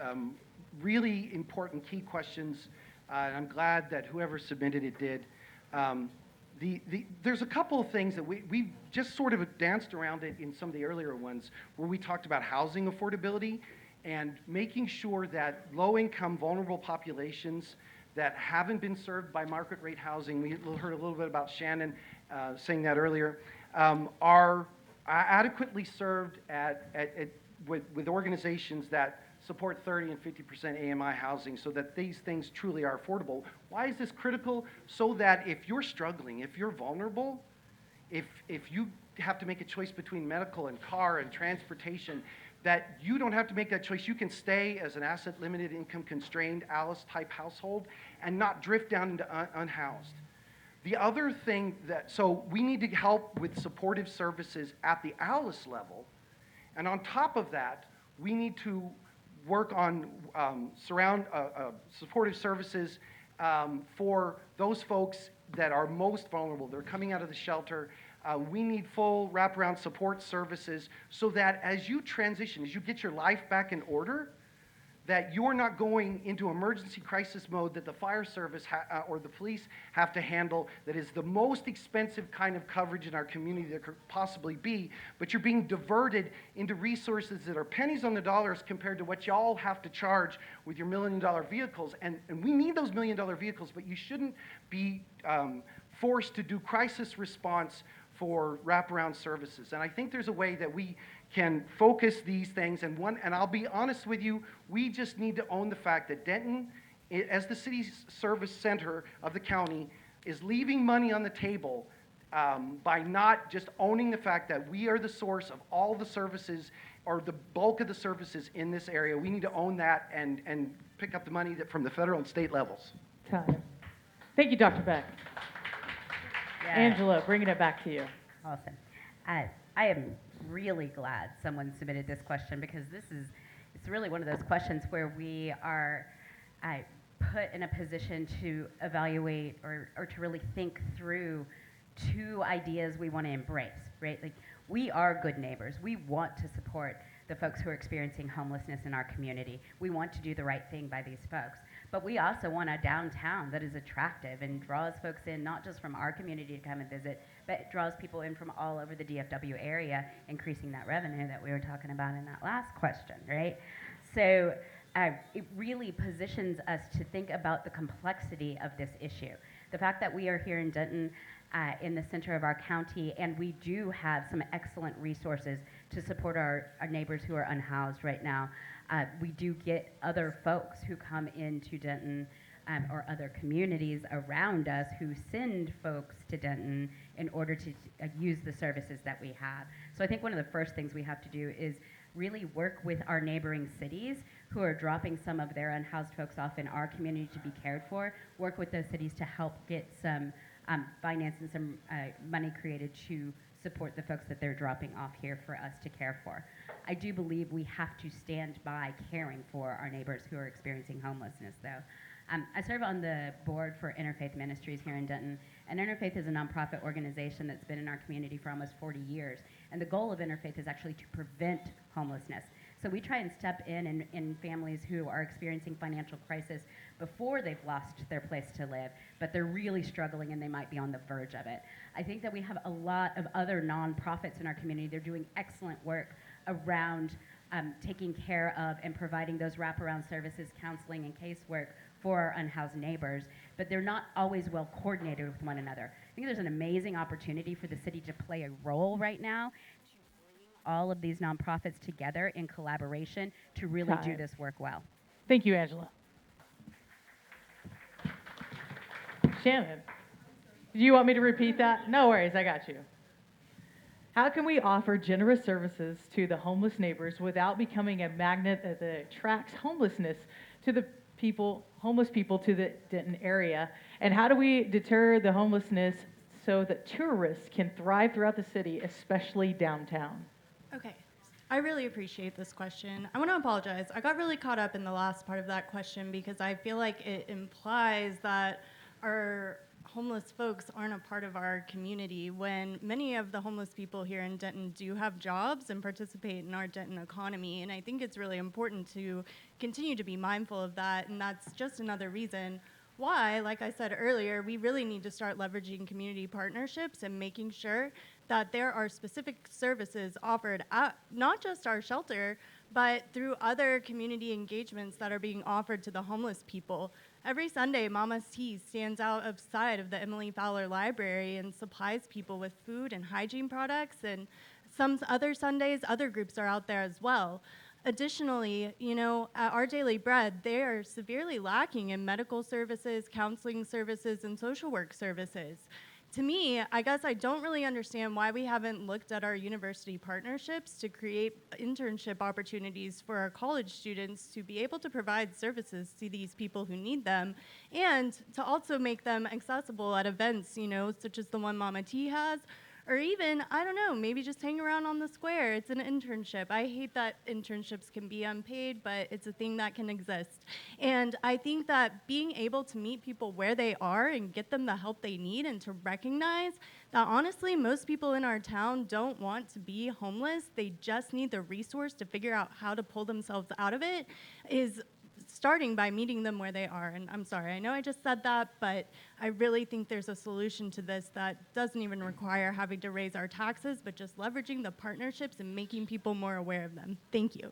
really important key questions, and I'm glad that whoever submitted it did. there's a couple of things that we just sort of danced around it in some of the earlier ones where we talked about housing affordability and making sure that low-income, vulnerable populations that haven't been served by market rate housing, we heard a little bit about Shannon saying that earlier, are adequately served with organizations that support 30 and 50% AMI housing so that these things truly are affordable. Why is this critical? So that if you're struggling, if you're vulnerable, if you have to make a choice between medical and car and transportation, that you don't have to make that choice. You can stay as an asset limited, income constrained, Alice type household and not drift down into unhoused. The other thing so we need to help with supportive services at the Alice level. And on top of that, we need to work on supportive services for those folks that are most vulnerable. They're coming out of the shelter. We need full wraparound support services so that as you transition, as you get your life back in order, that you're not going into emergency crisis mode that the fire service or the police have to handle, that is the most expensive kind of coverage in our community that could possibly be, but you're being diverted into resources that are pennies on the dollars compared to what y'all have to charge with your $1 million vehicles. And we need those $1 million vehicles, but you shouldn't be forced to do crisis response for wraparound services. And I think there's a way that we can focus these things. And I'll be honest with you, we just need to own the fact that Denton, as the city service center of the county, is leaving money on the table by not just owning the fact that we are the source of all the services or the bulk of the services in this area. We need to own that and pick up the money from the federal and state levels. Time. Thank you, Dr. Beck. Yeah. Angela, bringing it back to you. Awesome. I am really glad someone submitted this question because it's really one of those questions where we are put in a position to evaluate or to really think through two ideas we want to embrace, right? Like, we are good neighbors. We want to support the folks who are experiencing homelessness in our community. We want to do the right thing by these folks. But we also want a downtown that is attractive and draws folks in, not just from our community to come and visit, but it draws people in from all over the DFW area, increasing that revenue that we were talking about in that last question, right? So it really positions us to think about the complexity of this issue. The fact that we are here in Denton, in the center of our county, and we do have some excellent resources to support our neighbors who are unhoused right now. We do get other folks who come into Denton or other communities around us who send folks to Denton in order to use the services that we have. So I think one of the first things we have to do is really work with our neighboring cities who are dropping some of their unhoused folks off in our community to be cared for, work with those cities to help get some finance and some money created to support the folks that they're dropping off here for us to care for. I do believe we have to stand by caring for our neighbors who are experiencing homelessness, though. I serve on the board for Interfaith Ministries here in Denton, and Interfaith is a nonprofit organization that's been in our community for almost 40 years, and the goal of Interfaith is actually to prevent homelessness. So we try and step in families who are experiencing financial crisis before they've lost their place to live, but they're really struggling and they might be on the verge of it. I think that we have a lot of other nonprofits in our community. They're doing excellent work around taking care of and providing those wraparound services, counseling, and casework for our unhoused neighbors, but they're not always well coordinated with one another. I think there's an amazing opportunity for the city to play a role right now to bring all of these nonprofits together in collaboration to really do this work well. Thank you, Angela. Shannon, do you want me to repeat that? No worries, I got you. How can we offer generous services to the homeless neighbors without becoming a magnet that attracts homeless people to the Denton area? And how do we deter the homelessness so that tourists can thrive throughout the city, especially downtown? Okay, I really appreciate this question. I want to apologize. I got really caught up in the last part of that question because I feel like it implies that our homeless folks aren't a part of our community when many of the homeless people here in Denton do have jobs and participate in our Denton economy. And I think it's really important to continue to be mindful of that. And that's just another reason why, like I said earlier, we really need to start leveraging community partnerships and making sure that there are specific services offered at not just our shelter, but through other community engagements that are being offered to the homeless people. Every Sunday, Mama's Tea stands outside of the Emily Fowler Library and supplies people with food and hygiene products, and some other Sundays, other groups are out there as well. Additionally, at Our Daily Bread, they are severely lacking in medical services, counseling services, and social work services. To me, I guess I don't really understand why we haven't looked at our university partnerships to create internship opportunities for our college students to be able to provide services to these people who need them, and to also make them accessible at events, such as the one Mama T has, or even, I don't know, maybe just hang around on the square. It's an internship. I hate that internships can be unpaid, but it's a thing that can exist. And I think that being able to meet people where they are and get them the help they need, and to recognize that honestly, most people in our town don't want to be homeless. They just need the resource to figure out how to pull themselves out of it, is starting by meeting them where they are. And I'm sorry, I know I just said that, but I really think there's a solution to this that doesn't even require having to raise our taxes, but just leveraging the partnerships and making people more aware of them. Thank you.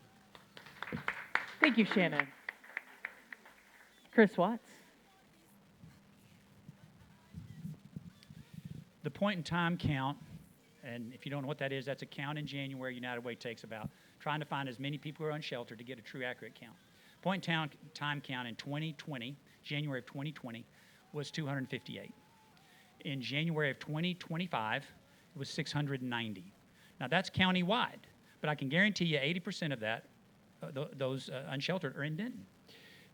Thank you, Shannon. Chris Watts. The point in time count, and if you don't know what that is, that's a count in January United Way takes about trying to find as many people who are unsheltered to get a true accurate count. Point in time count in 2020, January of 2020, was 258. In January of 2025, it was 690. Now that's county-wide, but I can guarantee you 80% of that, those unsheltered, are in Denton.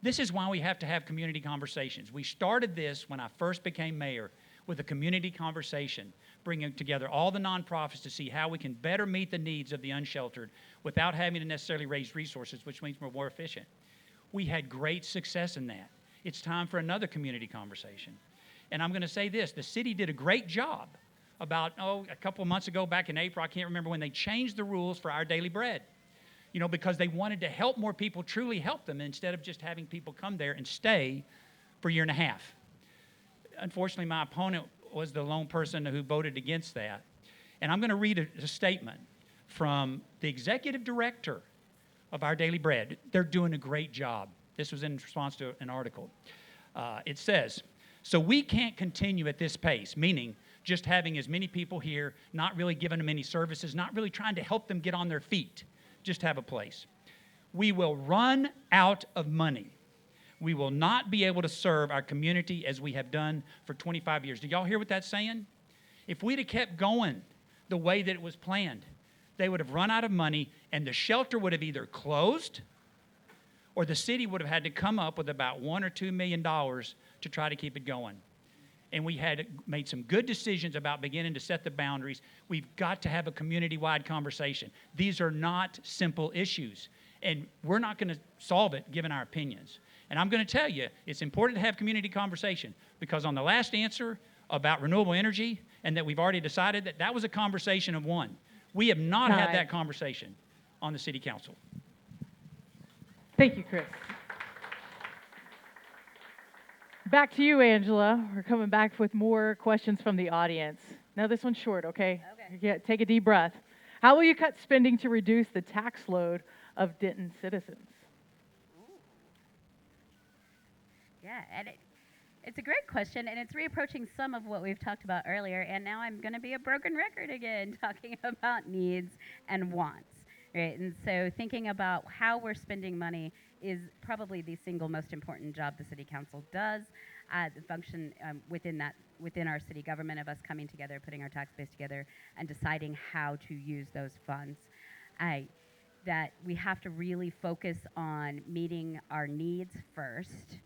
This is why we have to have community conversations. We started this when I first became mayor with a community conversation, bringing together all the nonprofits to see how we can better meet the needs of the unsheltered without having to necessarily raise resources, which means we're more efficient. We had great success in that. It's time for another community conversation. And I'm going to say this, the city did a great job about, a couple of months ago, back in April, I can't remember when, they changed the rules for Our Daily Bread, because they wanted to help more people, truly help them, instead of just having people come there and stay for a year and a half. Unfortunately, my opponent was the lone person who voted against that. And I'm going to read a statement from the executive director of Our Daily Bread. They're doing a great job. This was in response to an article. It says, so we can't continue at this pace, meaning just having as many people here, not really giving them any services, not really trying to help them get on their feet, just have a place. We will run out of money. We will not be able to serve our community as we have done for 25 years. Do y'all hear what that's saying? If we'd have kept going the way that it was planned, they would have run out of money, and the shelter would have either closed or the city would have had to come up with about $1 or $2 million to try to keep it going. And we had made some good decisions about beginning to set the boundaries. We've got to have a community-wide conversation. These are not simple issues, and we're not going to solve it given our opinions. And I'm going to tell you, it's important to have community conversation, because on the last answer about renewable energy, and that we've already decided that was a conversation of one. We have not had that conversation on the city council. Thank you, Chris. Back to you, Angela. We're coming back with more questions from the audience. Now this one's short, okay? Yeah, take a deep breath. How will you cut spending to reduce the tax load of Denton citizens? Yeah, and it's a great question, and it's reapproaching some of what we've talked about earlier, and now I'm going to be a broken record again, talking about needs and wants, right? And so thinking about how we're spending money is probably the single most important job the city council does. The function within our city government of us coming together, putting our tax base together, and deciding how to use those funds. That we have to really focus on meeting our needs first.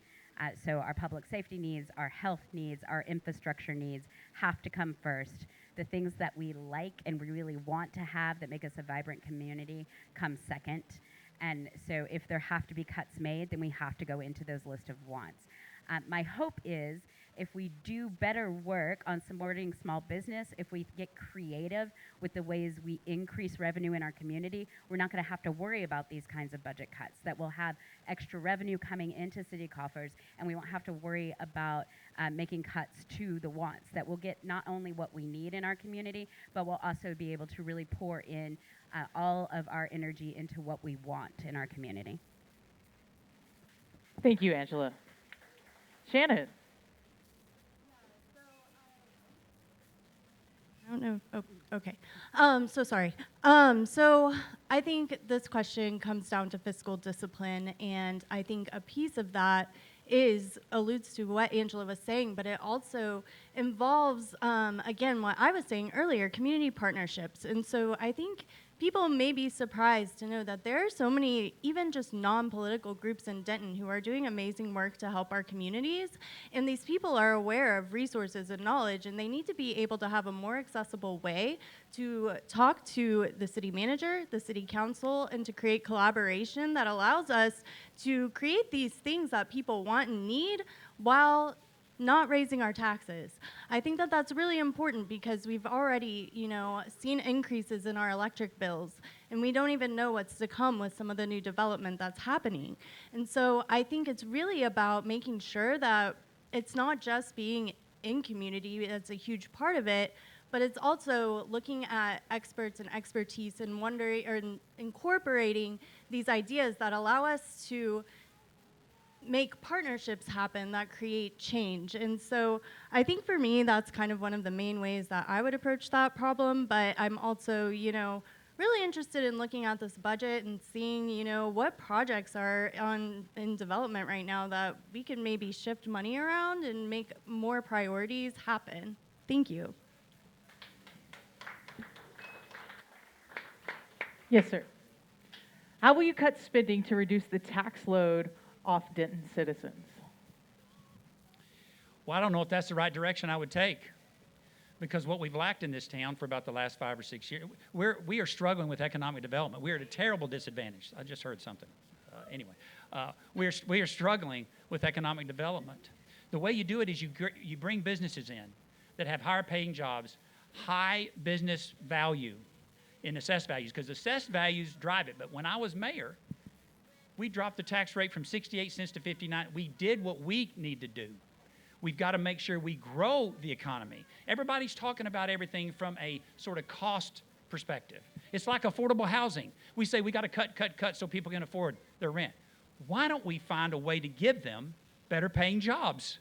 So our public safety needs, our health needs, our infrastructure needs have to come first. The things that we like and we really want to have that make us a vibrant community come second. And so if there have to be cuts made, then we have to go into those list of wants. My hope is if we do better work on supporting small business, if we get creative with the ways we increase revenue in our community, we're not going to have to worry about these kinds of budget cuts, that we'll have extra revenue coming into city coffers, and we won't have to worry about making cuts to the wants, that we'll get not only what we need in our community, but we'll also be able to really pour in all of our energy into what we want in our community. Thank you, Angela. Shannon. I don't know. Oh, okay. So sorry. So I think this question comes down to fiscal discipline, and I think a piece of that alludes to what Angela was saying, but it also involves, again, what I was saying earlier, community partnerships. And so I think people may be surprised to know that there are so many, even just non-political groups in Denton who are doing amazing work to help our communities. And these people are aware of resources and knowledge, and they need to be able to have a more accessible way to talk to the city manager, the city council, and to create collaboration that allows us to create these things that people want and need while not raising our taxes. I think that that's really important because we've already, seen increases in our electric bills, and we don't even know what's to come with some of the new development that's happening. And so I think it's really about making sure that it's not just being in community, that's a huge part of it, but it's also looking at experts and expertise and wondering or incorporating these ideas that allow us to make partnerships happen that create change. And so I think for me, that's kind of one of the main ways that I would approach that problem. But I'm also, really interested in looking at this budget and seeing, what projects are in development right now that we can maybe shift money around and make more priorities happen. Thank you. Yes, sir. How will you cut spending to reduce the tax load off Denton citizens? Well, I don't know if that's the right direction I would take, because what we've lacked in this town for about the last 5 or 6 years, we are struggling with economic development. We're at a terrible disadvantage. I just heard something. We are struggling with economic development. The way you do it is you bring businesses in that have higher paying jobs, high business value in assessed values, because assessed values drive it. But when I was mayor, we dropped the tax rate from 68 cents to 59. We did what we need to do. We've got to make sure we grow the economy. Everybody's talking about everything from a sort of cost perspective. It's like affordable housing. We say we got to cut so people can afford their rent. Why don't we find a way to give them better paying jobs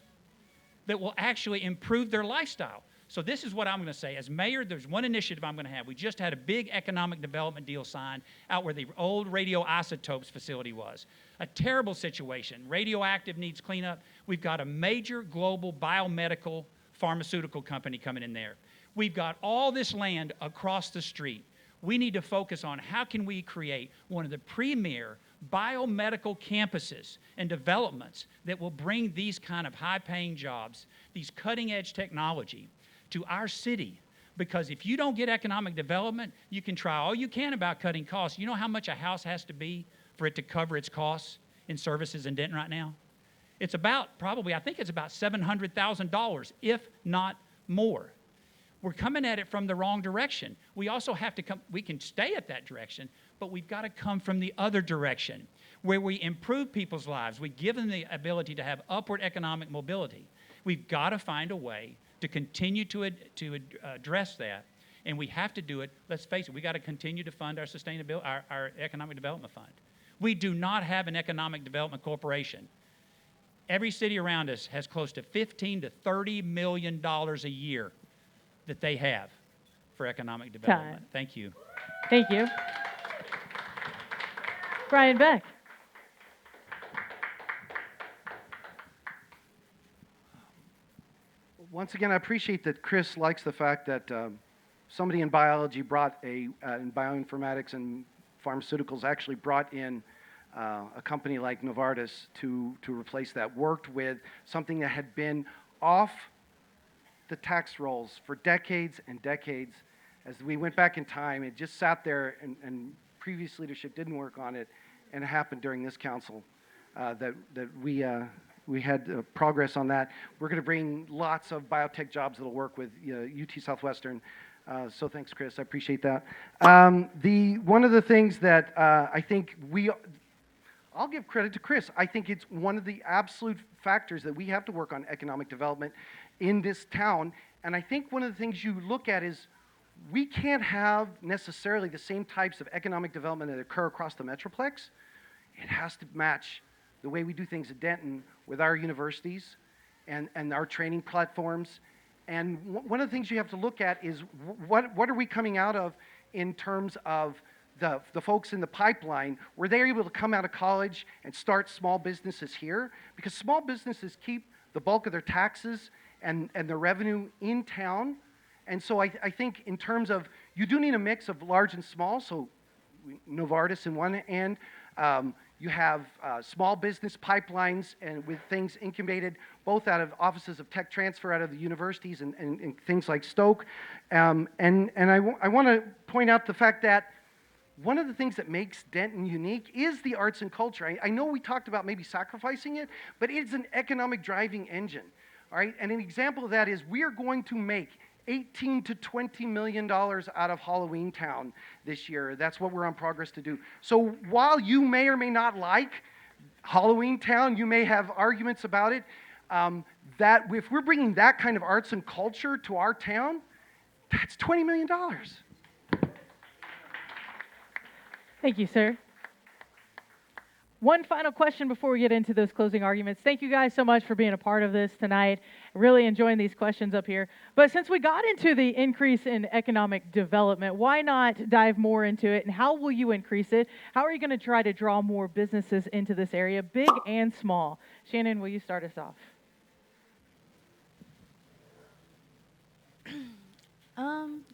that will actually improve their lifestyle? So this is what I'm going to say. As mayor, there's one initiative I'm going to have. We just had a big economic development deal signed out where the old radioisotopes facility was. A terrible situation. Radioactive, needs cleanup. We've got a major global biomedical pharmaceutical company coming in there. We've got all this land across the street. We need to focus on how can we create one of the premier biomedical campuses and developments that will bring these kind of high-paying jobs, these cutting-edge technology, to our city. Because if you don't get economic development, you can try all you can about cutting costs. You know how much a house has to be for it to cover its costs in services in Denton right now? It's about I think it's about $700,000, if not more. We're coming at it from the wrong direction. We also have to we can stay at that direction, but we've got to come from the other direction, where we improve people's lives. We give them the ability to have upward economic mobility. We've got to find a way to continue to address that, and we have to do it. Let's face it, we got to continue to fund our sustainability, our economic development fund. We do not have an economic development corporation. Every city around us has close to $15 to $30 million a year that they have for economic development. Time. Thank you. Thank you. Brian Beck. Once again, I appreciate that Chris likes the fact that somebody in biology in bioinformatics and pharmaceuticals actually brought in a company like Novartis to replace that, worked with something that had been off the tax rolls for decades and decades. As we went back in time, it just sat there, and previous leadership didn't work on it, and it happened during this council that we we had progress on that. We're going to bring lots of biotech jobs that'll work with UT Southwestern. So thanks, Chris. I appreciate that. One of the things that I think I'll give credit to Chris. I think it's one of the absolute factors that we have to work on economic development in this town. And I think one of the things you look at is we can't have necessarily the same types of economic development that occur across the Metroplex. It has to match the way we do things at Denton with our universities and our training platforms. And one of the things you have to look at is what are we coming out of in terms of the folks in the pipeline? Were they able to come out of college and start small businesses here? Because small businesses keep the bulk of their taxes and their revenue in town. And so I think in terms of, you do need a mix of large and small. So Novartis in one end, you have small business pipelines and with things incubated both out of offices of tech transfer out of the universities and things like Stoke. And I want to point out the fact that one of the things that makes Denton unique is the arts and culture. I know we talked about maybe sacrificing it, but it's an economic driving engine. All right, and an example of that is we are going to make $18 to $20 million out of Halloween Town this year. That's what we're on progress to do. So while you may or may not like Halloween Town, you may have arguments about it, that if we're bringing that kind of arts and culture to our town, that's $20 million. Thank you, sir. One final question before we get into those closing arguments. Thank you guys so much for being a part of this tonight. Really enjoying these questions up here. But since we got into the increase in economic development, why not dive more into it? And how will you increase it? How are you going to try to draw more businesses into this area, big and small? Shannon, will you start us off?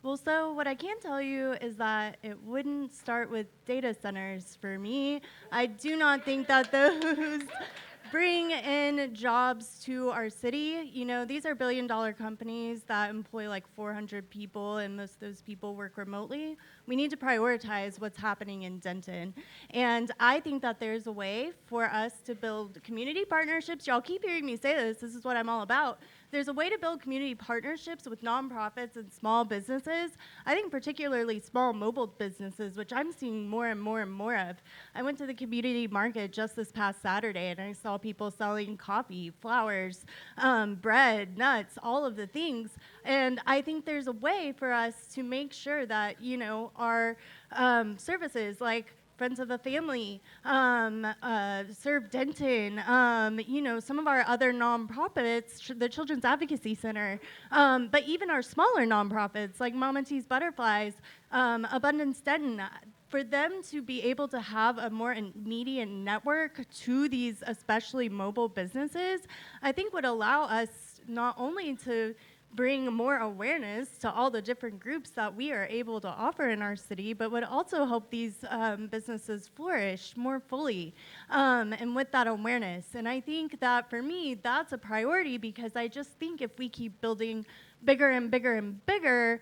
Well, so what I can tell you is that it wouldn't start with data centers for me. I do not think that those bring in jobs to our city. You know, these are billion-dollar companies that employ like 400 people, and most of those people work remotely. We need to prioritize what's happening in Denton. And I think that there's a way for us to build community partnerships. Y'all keep hearing me say this. This is what I'm all about. There's a way to build community partnerships with nonprofits and small businesses. I think particularly small mobile businesses, which I'm seeing more and more and more of. I went to the community market just this past Saturday, and I saw people selling coffee, flowers, bread, nuts, all of the things. And I think there's a way for us to make sure that, you know, our services like Friends of the Family, Serve Denton, you know, some of our other nonprofits, the Children's Advocacy Center, but even our smaller nonprofits like Mama T's Butterflies, Abundance Denton, for them to be able to have a more immediate network to these especially mobile businesses, I think would allow us not only to bring more awareness to all the different groups that we are able to offer in our city, but would also help these businesses flourish more fully and with that awareness. And I think that for me, that's a priority, because I just think if we keep building bigger and bigger and bigger,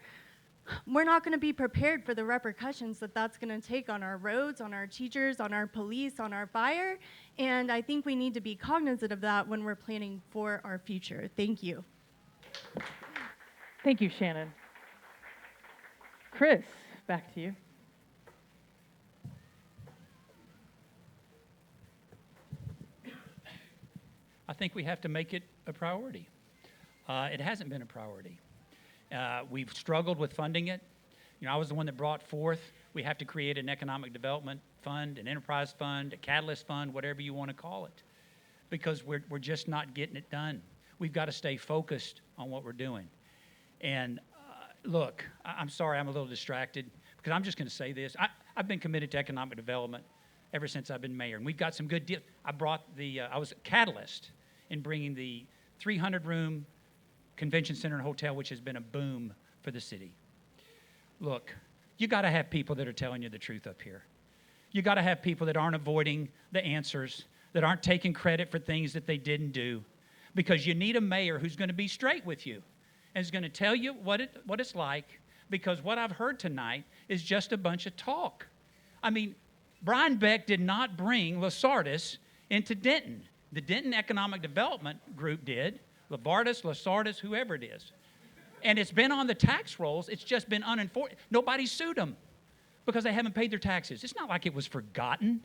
we're not going to be prepared for the repercussions that that's going to take on our roads, on our teachers, on our police, on our fire. And I think we need to be cognizant of that when we're planning for our future. Thank you. Thank you, Shannon. Chris, back to you. I think we have to make it a priority. It hasn't been a priority. We've struggled with funding it. You know, I was the one that brought forth, we have to create an economic development fund, an enterprise fund, a catalyst fund, whatever you want to call it, because we're just not getting it done. We've got to stay focused on what we're doing. And look, I'm sorry I'm a little distracted, because I'm just going to say this. I've been committed to economic development ever since I've been mayor, and we've got some good deals. I was a catalyst in bringing the 300-room convention center and hotel, which has been a boom for the city. Look, you got to have people that are telling you the truth up here. You got to have people that aren't avoiding the answers, that aren't taking credit for things that they didn't do, because you need a mayor who's going to be straight with you and is going to tell you what it's like, because what I've heard tonight is just a bunch of talk. I mean, Brian Beck did not bring Lasardis into Denton. The Denton Economic Development Group did, Lavardis, Lasardis, whoever it is. And it's been on the tax rolls. It's just been unenforced. Nobody sued them because they haven't paid their taxes. It's not like it was forgotten.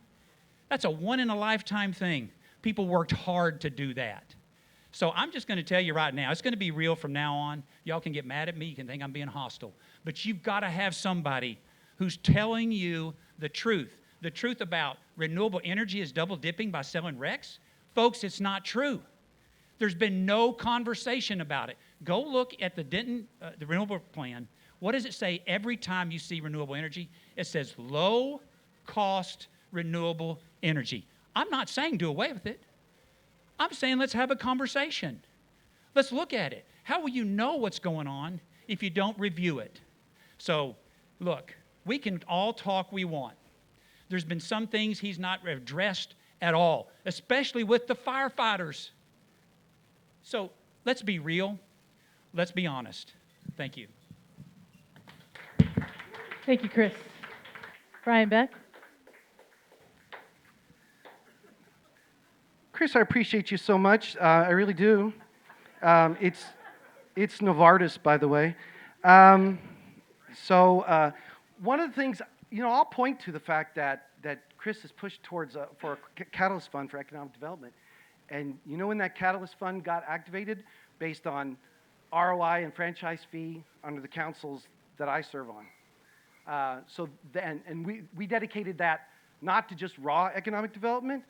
That's a one-in-a-lifetime thing. People worked hard to do that. So I'm just going to tell you right now, it's going to be real from now on. Y'all can get mad at me. You can think I'm being hostile. But you've got to have somebody who's telling you the truth. The truth about renewable energy is double dipping by selling RECs. Folks, it's not true. There's been no conversation about it. Go look at the Denton, the renewable plan. What does it say every time you see renewable energy? It says low cost renewable energy. I'm not saying do away with it. I'm saying let's have a conversation. Let's look at it. How will you know what's going on if you don't review it? So, look, we can all talk we want. There's been some things he's not addressed at all, especially with the firefighters. So, let's be real. Let's be honest. Thank you. Thank you, Chris. Brian Beck? Chris, I appreciate you so much. I really do. It's Novartis, by the way. So one of the things, I'll point to the fact that Chris has pushed towards for a catalyst fund for economic development. And when that catalyst fund got activated? Based on ROI and franchise fee under the councils that I serve on. So then, and we dedicated that not to just raw economic development,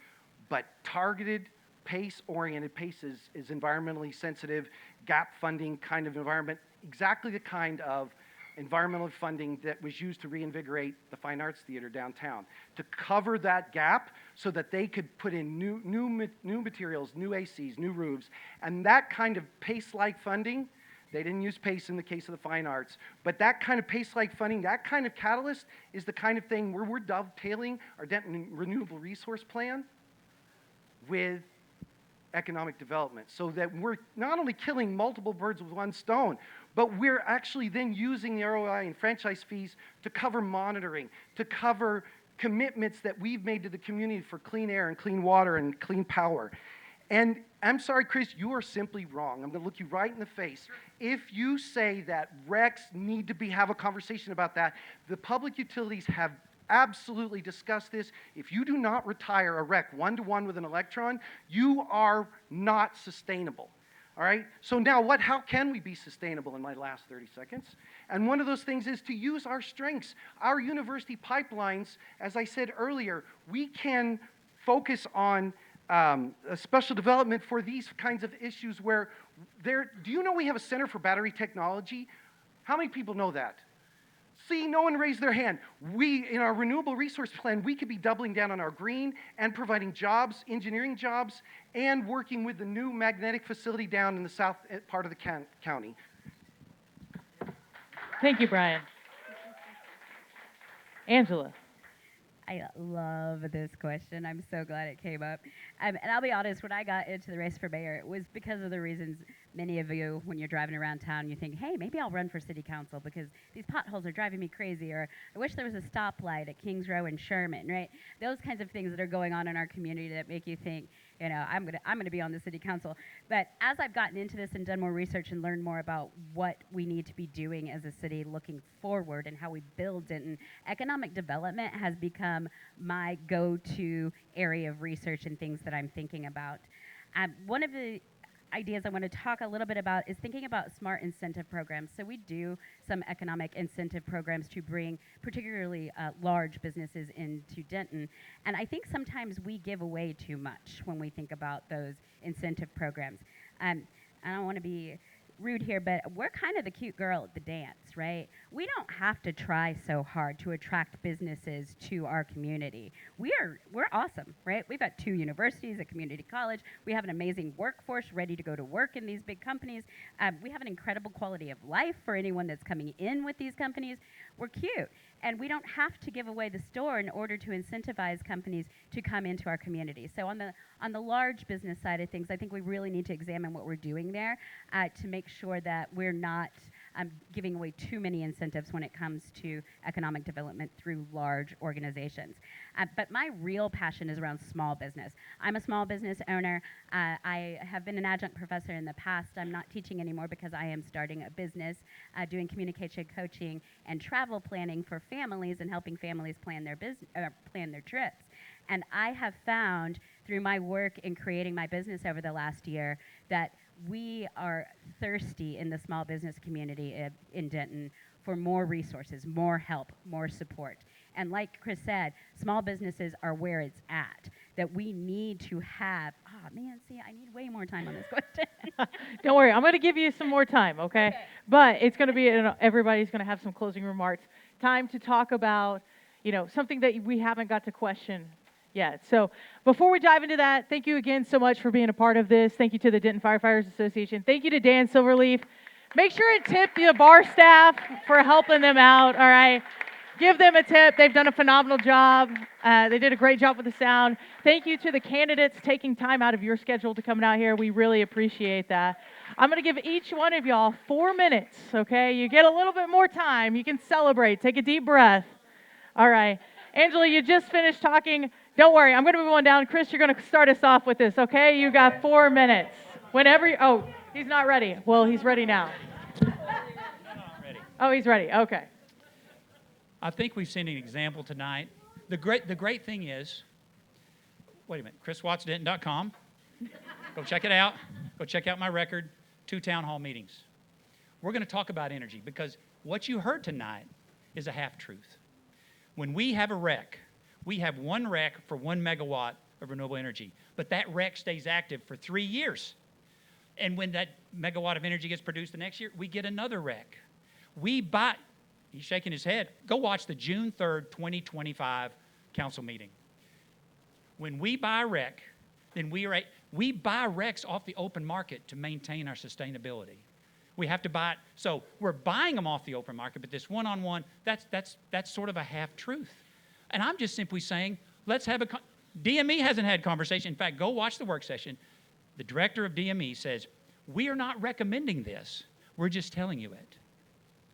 but targeted, PACE-oriented. PACE is environmentally sensitive, gap funding kind of environment, exactly the kind of environmental funding that was used to reinvigorate the Fine Arts Theater downtown, to cover that gap so that they could put in new materials, new ACs, new roofs, and that kind of PACE-like funding. They didn't use PACE in the case of the fine arts, but that kind of PACE-like funding, that kind of catalyst is the kind of thing where we're dovetailing our Denton Renewable Resource Plan with economic development, so that we're not only killing multiple birds with one stone, but we're actually then using the ROI and franchise fees to cover monitoring, to cover commitments that we've made to the community for clean air and clean water and clean power. And I'm sorry, Chris, you are simply wrong. I'm going to look you right in the face. If you say that RECs need to have a conversation about that, the public utilities have absolutely discussed this. If you do not retire a REC one-to-one with an electron, you are not sustainable. All right? So now how can we be sustainable in my last 30 seconds? And one of those things is to use our strengths. Our university pipelines, as I said earlier, we can focus on a special development for these kinds of issues where do you know we have a Center for Battery Technology? How many people know that? See, no one raised their hand. In our renewable resource plan, we could be doubling down on our green and providing jobs, engineering jobs, and working with the new magnetic facility down in the south part of the county. Thank you, Brian. Angela? I love this question. I'm so glad it came up. And I'll be honest, when I got into the race for mayor, it was because of the reasons many of you, when you're driving around town, you think, hey, maybe I'll run for city council because these potholes are driving me crazy, or I wish there was a stoplight at Kings Row and Sherman, right? Those kinds of things that are going on in our community that make you think, I'm gonna be on the city council. But as I've gotten into this and done more research and learned more about what we need to be doing as a city looking forward and how we build Denton, economic development has become my go-to area of research and things that I'm thinking about. One of the ideas I want to talk a little bit about is thinking about smart incentive programs. So we do some economic incentive programs to bring particularly large businesses into Denton. And I think sometimes we give away too much when we think about those incentive programs. I don't want to be rude here, but we're kind of the cute girl at the dance, right? We don't have to try so hard to attract businesses to our community. We're awesome, right? We've got 2 universities, a community college. We have an amazing workforce ready to go to work in these big companies. We have an incredible quality of life for anyone that's coming in with these companies. We're cute. And we don't have to give away the store in order to incentivize companies to come into our community. So on the large business side of things, I think we really need to examine what we're doing there to make sure that we're not giving away too many incentives when it comes to economic development through large organizations. But my real passion is around small business. I'm a small business owner. I have been an adjunct professor in the past. I'm not teaching anymore because I am starting a business doing communication coaching and travel planning for families and helping families plan their plan their trips. And I have found through my work in creating my business over the last year that we are thirsty in the small business community in Denton for more resources, more help, more support. And like Chris said, small businesses are where it's at, that we need to have, I need way more time on this question. Don't worry, I'm going to give you some more time, okay? But it's going to be, everybody's going to have some closing remarks. Time to talk about, something that we haven't got to question yet. So before we dive into that, thank you again so much for being a part of this. Thank you to the Denton Firefighters Association. Thank you to Dan Silverleaf. Make sure and tip the bar staff for helping them out, all right? Give them a tip. They've done a phenomenal job. They did a great job with the sound. Thank you to the candidates taking time out of your schedule to come out here. We really appreciate that. I'm going to give each one of y'all 4 minutes, okay? You get a little bit more time. You can celebrate. Take a deep breath. All right. Angela, you just finished talking. Don't worry. I'm going to move on down. Chris, you're going to start us off with this, okay? You got 4 minutes. Whenever he's not ready. Well, he's ready now. Oh, he's ready. Okay. I think we've seen an example tonight. The great thing is, wait a minute, chriswattsdenton.com. Go check it out. Go check out my record, 2 town hall meetings. We're going to talk about energy because what you heard tonight is a half-truth. When we have a REC, we have 1 REC for 1 megawatt of renewable energy, but that REC stays active for 3 years. And when that megawatt of energy gets produced the next year, we get another REC. He's shaking his head. Go watch the June 3rd, 2025 council meeting. When we buy a REC, then we buy RECs off the open market to maintain our sustainability. We have to buy it. So we're buying them off the open market, but this one-on-one, that's sort of a half-truth. And I'm just simply saying, let's have DME hasn't had conversation. In fact, go watch the work session. The director of DME says, we are not recommending this. We're just telling you it.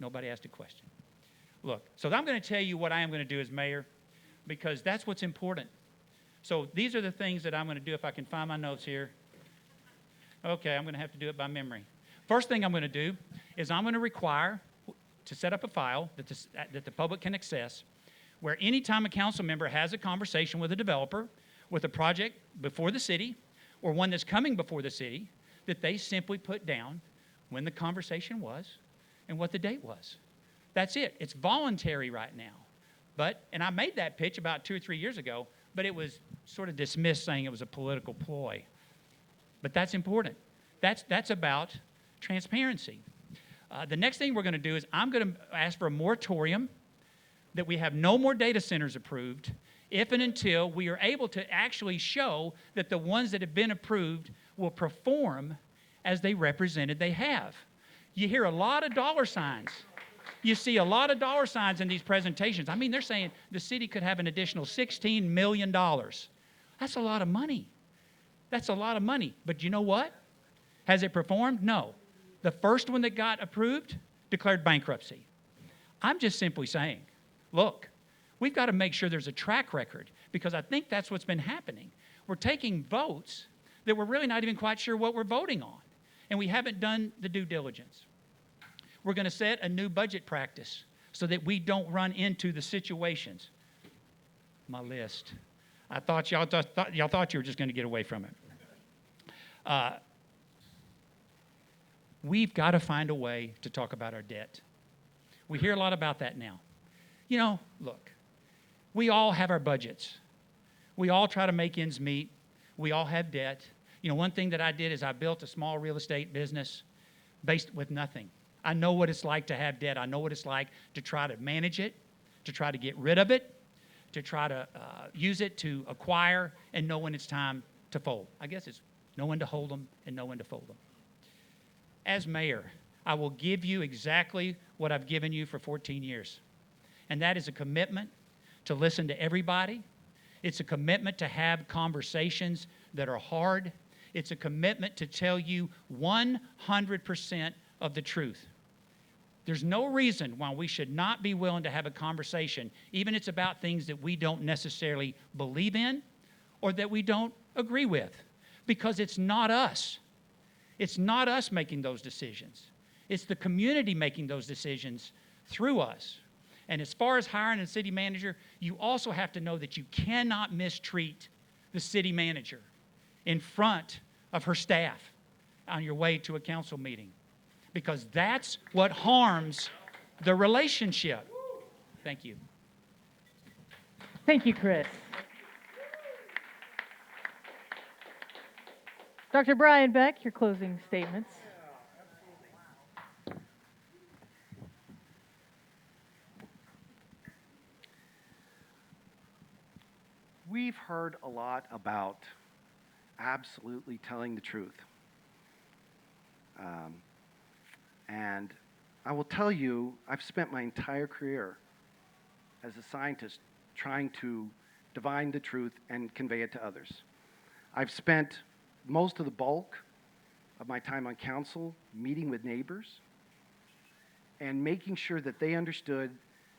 Nobody asked a question. Look, so I'm going to tell you what I am going to do as mayor because that's what's important. So these are the things that I'm going to do if I can find my notes here. Okay, I'm going to have to do it by memory. First thing I'm going to do is I'm going to require to set up a file that the public can access where anytime a council member has a conversation with a developer, with a project before the city, or one that's coming before the city, that they simply put down when the conversation was and what the date was. That's it. It's voluntary right now. And I made that pitch about 2 or 3 years ago, but it was sort of dismissed saying it was a political ploy. But that's important. That's about transparency. The next thing we're going to do is I'm going to ask for a moratorium that we have no more data centers approved if and until we are able to actually show that the ones that have been approved will perform as they represented they have. You hear a lot of dollar signs. You see a lot of dollar signs in these presentations. I mean, they're saying the city could have an additional $16 million. That's a lot of money. That's a lot of money. But you know what? Has it performed? No. The first one that got approved declared bankruptcy. I'm just simply saying, look, we've got to make sure there's a track record because I think that's what's been happening. We're taking votes that we're really not even quite sure what we're voting on, and we haven't done the due diligence. We're going to set a new budget practice so that we don't run into the situations. My list. I thought y'all thought you were just going to get away from it. We've got to find a way to talk about our debt. We hear a lot about that now. You know, look, we all have our budgets. We all try to make ends meet. We all have debt. You know, one thing that I did is I built a small real estate business based with nothing. I know what it's like to have debt. I know what it's like to try to manage it, to try to get rid of it, to try to use it to acquire and know when it's time to fold. I guess it's know when to hold them and know when to fold them. As mayor, I will give you exactly what I've given you for 14 years. And that is a commitment to listen to everybody. It's a commitment to have conversations that are hard. It's a commitment to tell you 100% of the truth. There's no reason why we should not be willing to have a conversation, even if it's about things that we don't necessarily believe in or that we don't agree with, because it's not us. It's not us making those decisions. It's the community making those decisions through us. And as far as hiring a city manager, you also have to know that you cannot mistreat the city manager in front of her staff on your way to a council meeting, because that's what harms the relationship. Thank you. Thank you, Chris. Dr. Brian Beck, your closing statements. We've heard a lot about absolutely telling the truth. And I will tell you, I've spent my entire career as a scientist trying to divine the truth and convey it to others. I've spent most of the bulk of my time on council meeting with neighbors and making sure that they understood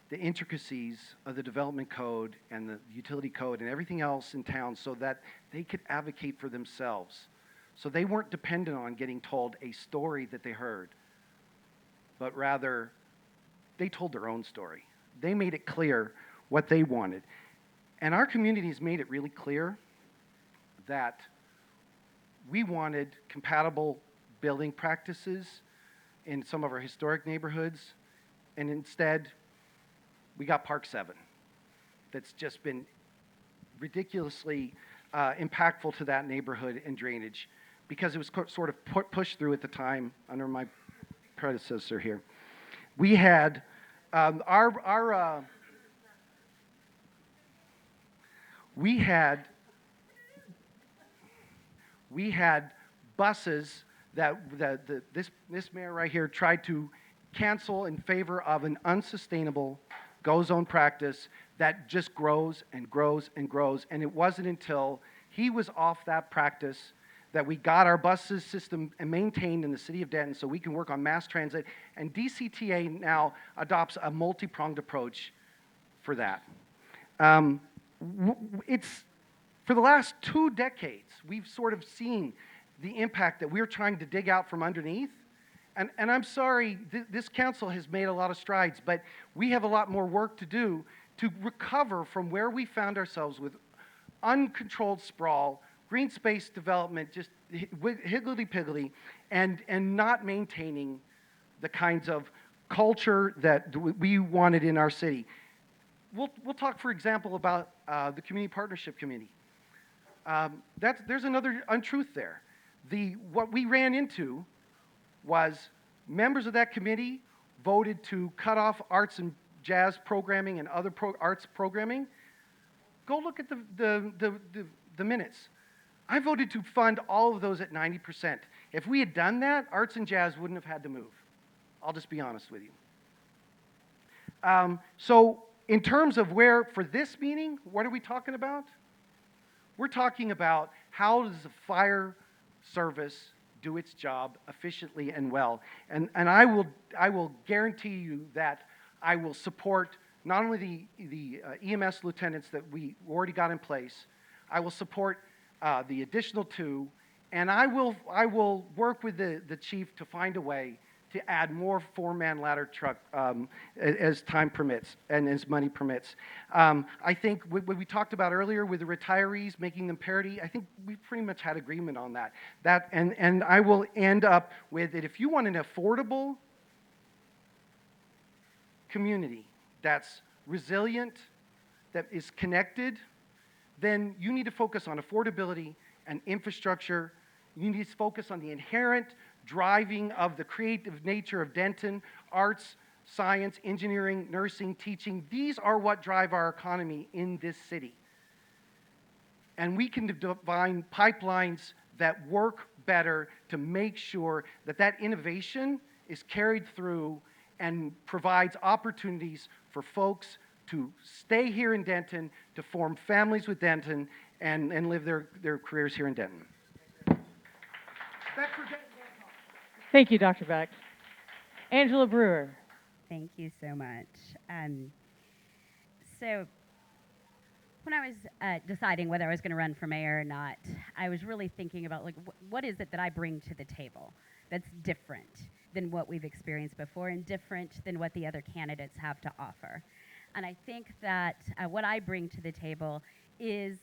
the intricacies of the development code and the utility code and everything else in town so that they could advocate for themselves. So they weren't dependent on getting told a story that they heard, but rather they told their own story. They made it clear what they wanted. And our community has made it really clear that we wanted compatible building practices in some of our historic neighborhoods, and instead we got Park 7 that's just been ridiculously impactful to that neighborhood and drainage because it was sort of pushed through at the time under my predecessor here. We had we had buses that this mayor right here tried to cancel in favor of an unsustainable go-zone practice that just grows and grows and grows. And it wasn't until he was off that practice that we got our buses system maintained in the city of Denton so we can work on mass transit. And DCTA now adopts a multi-pronged approach for that. It's for the last 2 decades, we've sort of seen the impact that we're trying to dig out from underneath. And I'm sorry, this council has made a lot of strides, but we have a lot more work to do to recover from where we found ourselves with uncontrolled sprawl, green space development, just higgledy-piggledy, and not maintaining the kinds of culture that we wanted in our city. We'll talk, for example, about the Community Partnership Committee. There's another untruth there. What we ran into was members of that committee voted to cut off arts and jazz programming and other arts programming. Go look at the minutes. I voted to fund all of those at 90%. If we had done that, arts and jazz wouldn't have had to move. I'll just be honest with you. So in terms of where, for this meeting, what are we talking about? We're talking about how does the fire service do its job efficiently and well. And I will guarantee you that I will support not only the EMS lieutenants that we already got in place, I will support the additional 2, and I will work with the chief to find a way to add more 4-man ladder truck as time permits and as money permits. I think what we talked about earlier with the retirees, making them parity, I think we pretty much had agreement on that. And I will end up with it. If you want an affordable community that's resilient, that is connected, then you need to focus on affordability and infrastructure. You need to focus on the inherent driving of the creative nature of Denton, arts, science, engineering, nursing, teaching. These are what drive our economy in this city. And we can define pipelines that work better to make sure that that innovation is carried through and provides opportunities for folks to stay here in Denton, to form families with Denton, and live their careers here in Denton. Thank you, Dr. Beck. Angela Brewer. Thank you so much. So when I was deciding whether I was going to run for mayor or not, I was really thinking about like what is it that I bring to the table that's different than what we've experienced before and different than what the other candidates have to offer. And I think that what I bring to the table is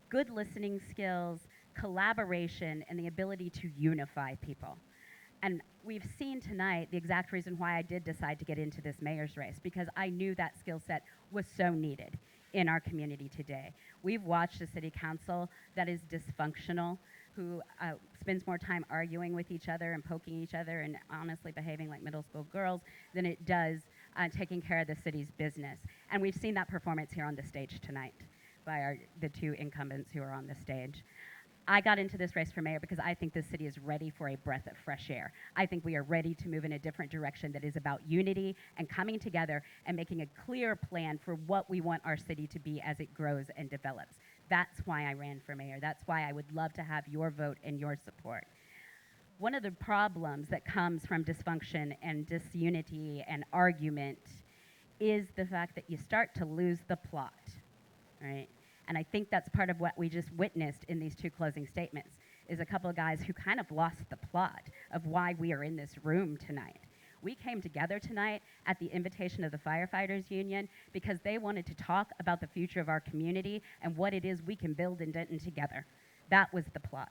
good listening skills, collaboration, and the ability to unify people. And we've seen tonight the exact reason why I did decide to get into this mayor's race, because I knew that skill set was so needed in our community today. We've watched a city council that is dysfunctional, who spends more time arguing with each other and poking each other and honestly behaving like middle school girls than it does taking care of the city's business. And we've seen that performance here on the stage tonight by the two incumbents who are on the stage. I got into this race for mayor because I think this city is ready for a breath of fresh air. I think we are ready to move in a different direction that is about unity and coming together and making a clear plan for what we want our city to be as it grows and develops. That's why I ran for mayor. That's why I would love to have your vote and your support. One of the problems that comes from dysfunction and disunity and argument is the fact that you start to lose the plot, right? And I think that's part of what we just witnessed in these two closing statements, is a couple of guys who kind of lost the plot of why we are in this room tonight. We came together tonight at the invitation of the Firefighters Union because they wanted to talk about the future of our community and what it is we can build in Denton together. That was the plot.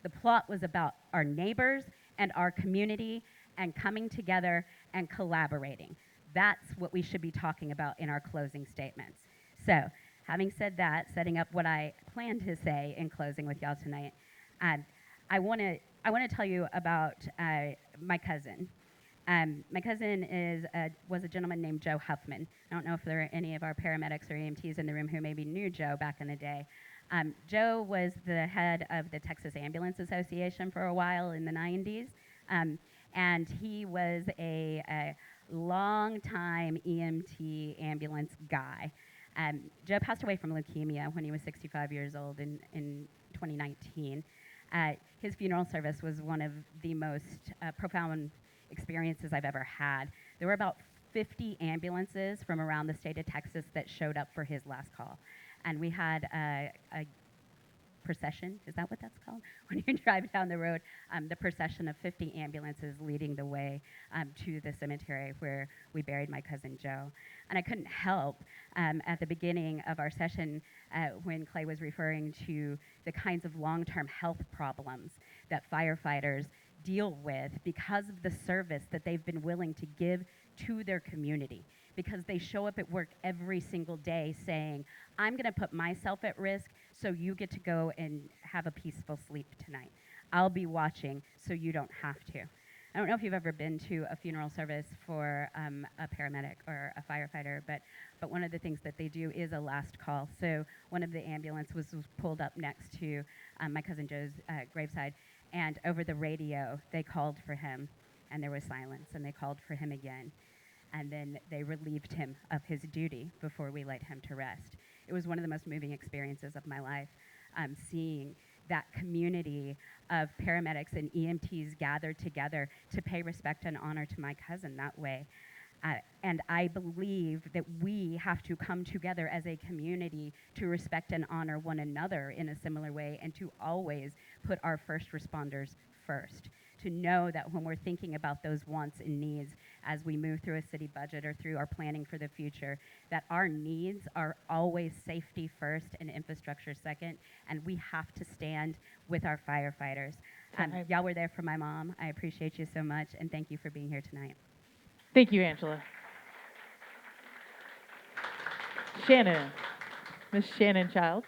The plot was about our neighbors and our community and coming together and collaborating. That's what we should be talking about in our closing statements. So, having said that, setting up what I plan to say in closing with y'all tonight, I want to tell you about my cousin. My cousin was a gentleman named Joe Huffman. I don't know if there are any of our paramedics or EMTs in the room who maybe knew Joe back in the day. Joe was the head of the Texas Ambulance Association for a while in the 90s, and he was a long-time EMT ambulance guy. Joe passed away from leukemia when he was 65 years old in 2019. His funeral service was one of the most profound experiences I've ever had. There were about 50 ambulances from around the state of Texas that showed up for his last call. And we had a procession, is that what that's called? When you drive down the road, the procession of 50 ambulances leading the way to the cemetery where we buried my cousin Joe. And I couldn't help at the beginning of our session when Clay was referring to the kinds of long-term health problems that firefighters deal with because of the service that they've been willing to give to their community, because they show up at work every single day saying, I'm going to put myself at risk so you get to go and have a peaceful sleep tonight. I'll be watching so you don't have to. I don't know if you've ever been to a funeral service for a paramedic or a firefighter, but one of the things that they do is a last call. So one of the ambulances was pulled up next to my cousin Joe's graveside, and over the radio, they called for him, and there was silence, and they called for him again. And then they relieved him of his duty before we laid him to rest. It was one of the most moving experiences of my life, seeing that community of paramedics and EMTs gathered together to pay respect and honor to my cousin that way. And I believe that we have to come together as a community to respect and honor one another in a similar way, and to always put our first responders first. To know that when we're thinking about those wants and needs as we move through a city budget or through our planning for the future, that our needs are always safety first and infrastructure second, and we have to stand with our firefighters. Y'all were there for my mom. I appreciate you so much, and thank you for being here tonight. Thank you, Angela. Shannon, Miss Shannon Childs.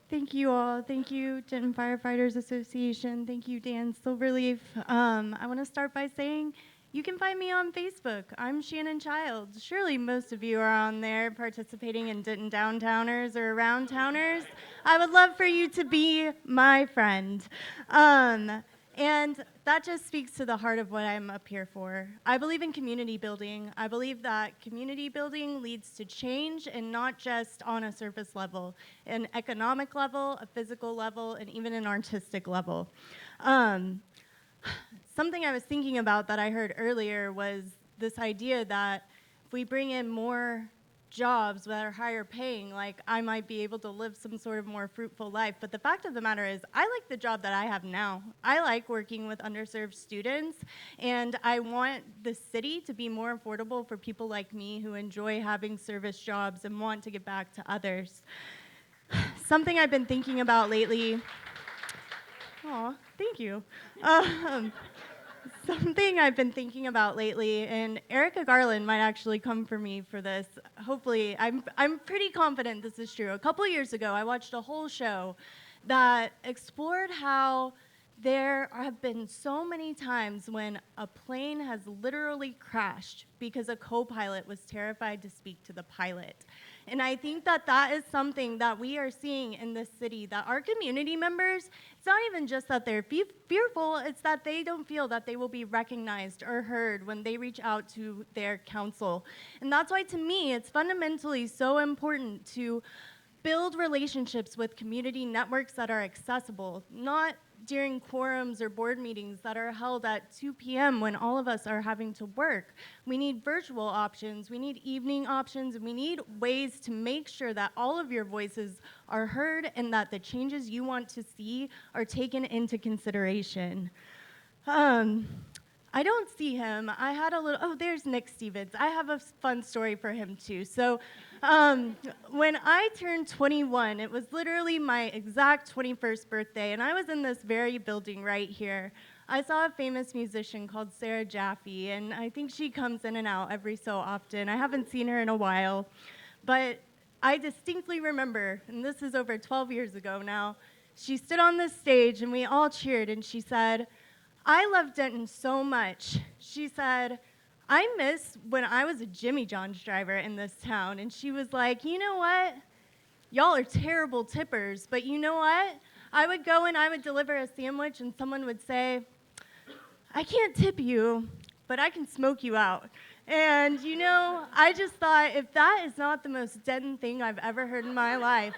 Thank you all. Thank you, Denton Firefighters Association. Thank you, Dan Silverleaf. I want to start by saying you can find me on Facebook. I'm Shannon Childs. Surely most of you are on there participating in Denton Downtowners or Around Towners. I would love for you to be my friend. And that just speaks to the heart of what I'm up here for. I believe in community building. I believe that community building leads to change, and not just on a surface level, an economic level, a physical level, and even an artistic level. Something I was thinking about that I heard earlier was this idea that if we bring in more jobs that are higher paying, like I might be able to live some sort of more fruitful life. But the fact of the matter is, I like the job that I have now. I like working with underserved students, and I want the city to be more affordable for people like me who enjoy having service jobs and want to give back to others. Something I've been thinking about lately. Aw, thank you. Something I've been thinking about lately, and Erica Garland might actually come for me for this. Hopefully, I'm pretty confident this is true. A couple years ago, I watched a whole show that explored how there have been so many times when a plane has literally crashed because a co-pilot was terrified to speak to the pilot. And I think that that is something that we are seeing in this city, that our community members, it's not even just that they're fearful, it's that they don't feel that they will be recognized or heard when they reach out to their council. And that's why, to me, it's fundamentally so important to build relationships with community networks that are accessible, not during quorums or board meetings that are held at 2 p.m. when all of us are having to work. We need virtual options, we need evening options, and we need ways to make sure that all of your voices are heard and that the changes you want to see are taken into consideration. I don't see him. I had a little, oh, there's Nick Stevens. I have a fun story for him too. So when I turned 21, it was literally my exact 21st birthday, and I was in this very building right here. I saw a famous musician called Sarah Jaffe, and I think she comes in and out every so often. I haven't seen her in a while, but I distinctly remember, and this is over 12 years ago now, she stood on this stage and we all cheered, and she said, "I love Denton so much." She said, "I miss when I was a Jimmy John's driver in this town." And she was like, "You know what? Y'all are terrible tippers, but you know what? I would go and I would deliver a sandwich and someone would say, 'I can't tip you, but I can smoke you out.'" And you know, I just thought, if that is not the most Denton thing I've ever heard in my life,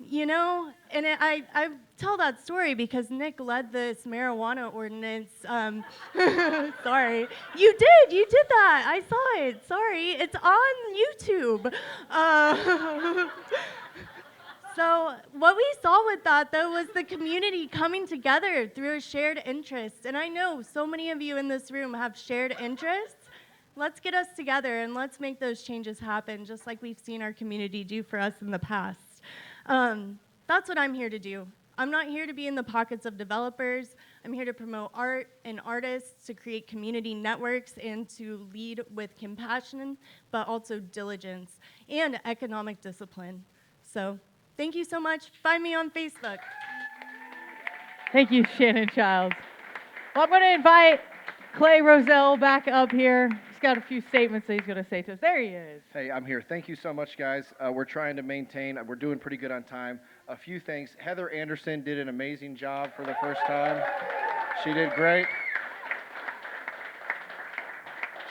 you know, and I tell that story because Nick led this marijuana ordinance. Sorry, you did that. I saw it. Sorry, it's on YouTube. So what we saw with that, though, was the community coming together through a shared interest. And I know so many of you in this room have shared interests. Let's get us together and let's make those changes happen, just like we've seen our community do for us in the past. That's what I'm here to do. I'm not here to be in the pockets of developers. I'm here to promote art and artists, to create community networks, and to lead with compassion, but also diligence and economic discipline. So thank you so much. Find me on Facebook. Thank you, Shannon Childs. Well, I'm going to invite Clay Roselle back up here. He's got a few statements that he's going to say to us. There he is. Hey, I'm here. Thank you so much, guys. We're trying to maintain, we're doing pretty good on time. A few things. Heather Anderson did an amazing job for the first time. She did great.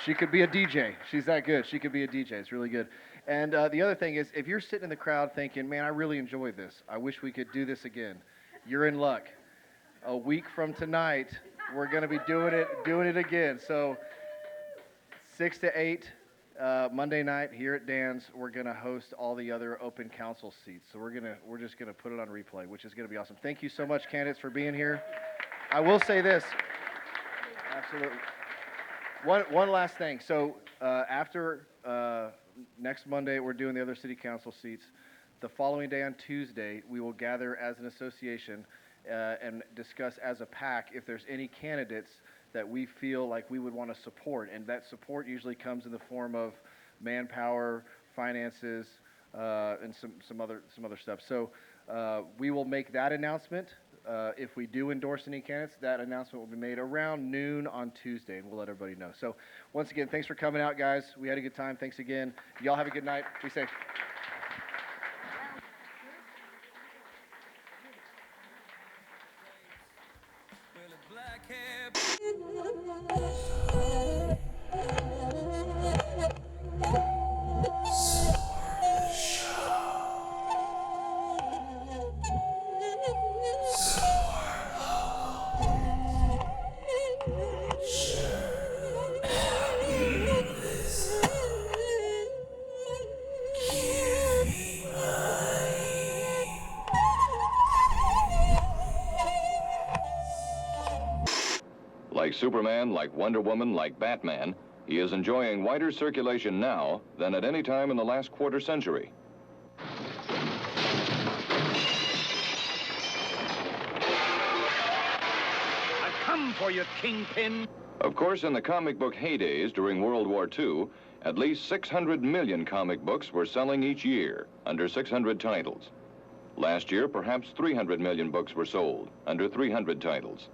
She could be a DJ. She's that good. She could be a DJ. It's really good. And the other thing is, if you're sitting in the crowd thinking, "Man, I really enjoyed this. I wish we could do this again," you're in luck. A week from tonight, we're going to be doing it again. So 6 to 8 Monday night here at Dan's, we're going to host all the other open council seats. So we're just going to put it on replay, which is going to be awesome. Thank you so much, candidates, for being here. I will say this. Absolutely. One last thing. So after next Monday, we're doing the other city council seats. The following day on Tuesday, we will gather as an association and discuss as a PAC if there's any candidates that we feel like we would want to support. And that support usually comes in the form of manpower, finances, and some other stuff. So we will make that announcement. If we do endorse any candidates, that announcement will be made around noon on Tuesday, and we'll let everybody know. So once again, thanks for coming out, guys. We had a good time. Thanks again. Y'all have a good night. Be safe. Like Superman, like Wonder Woman, like Batman, he is enjoying wider circulation now than at any time in the last quarter century. I've come for you, Kingpin. Of course, in the comic book heydays during World War II, at least 600 million comic books were selling each year, under 600 titles. Last year, perhaps 300 million books were sold, under 300 titles.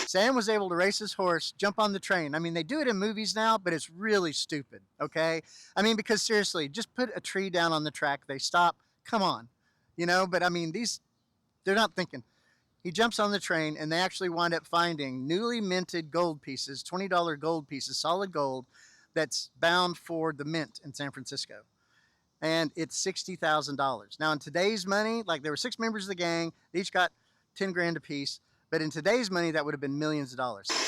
Sam was able to race his horse, jump on the train. I mean, they do it in movies now, but it's really stupid, okay? I mean, because seriously, just put a tree down on the track, they stop, come on, you know? But I mean, they're not thinking. He jumps on the train, and they actually wind up finding newly minted gold pieces, $20 gold pieces, solid gold, that's bound for the mint in San Francisco. And it's $60,000. Now, in today's money, like there were 6 members of the gang, they each got 10 grand apiece. But in today's money, that would have been millions of dollars.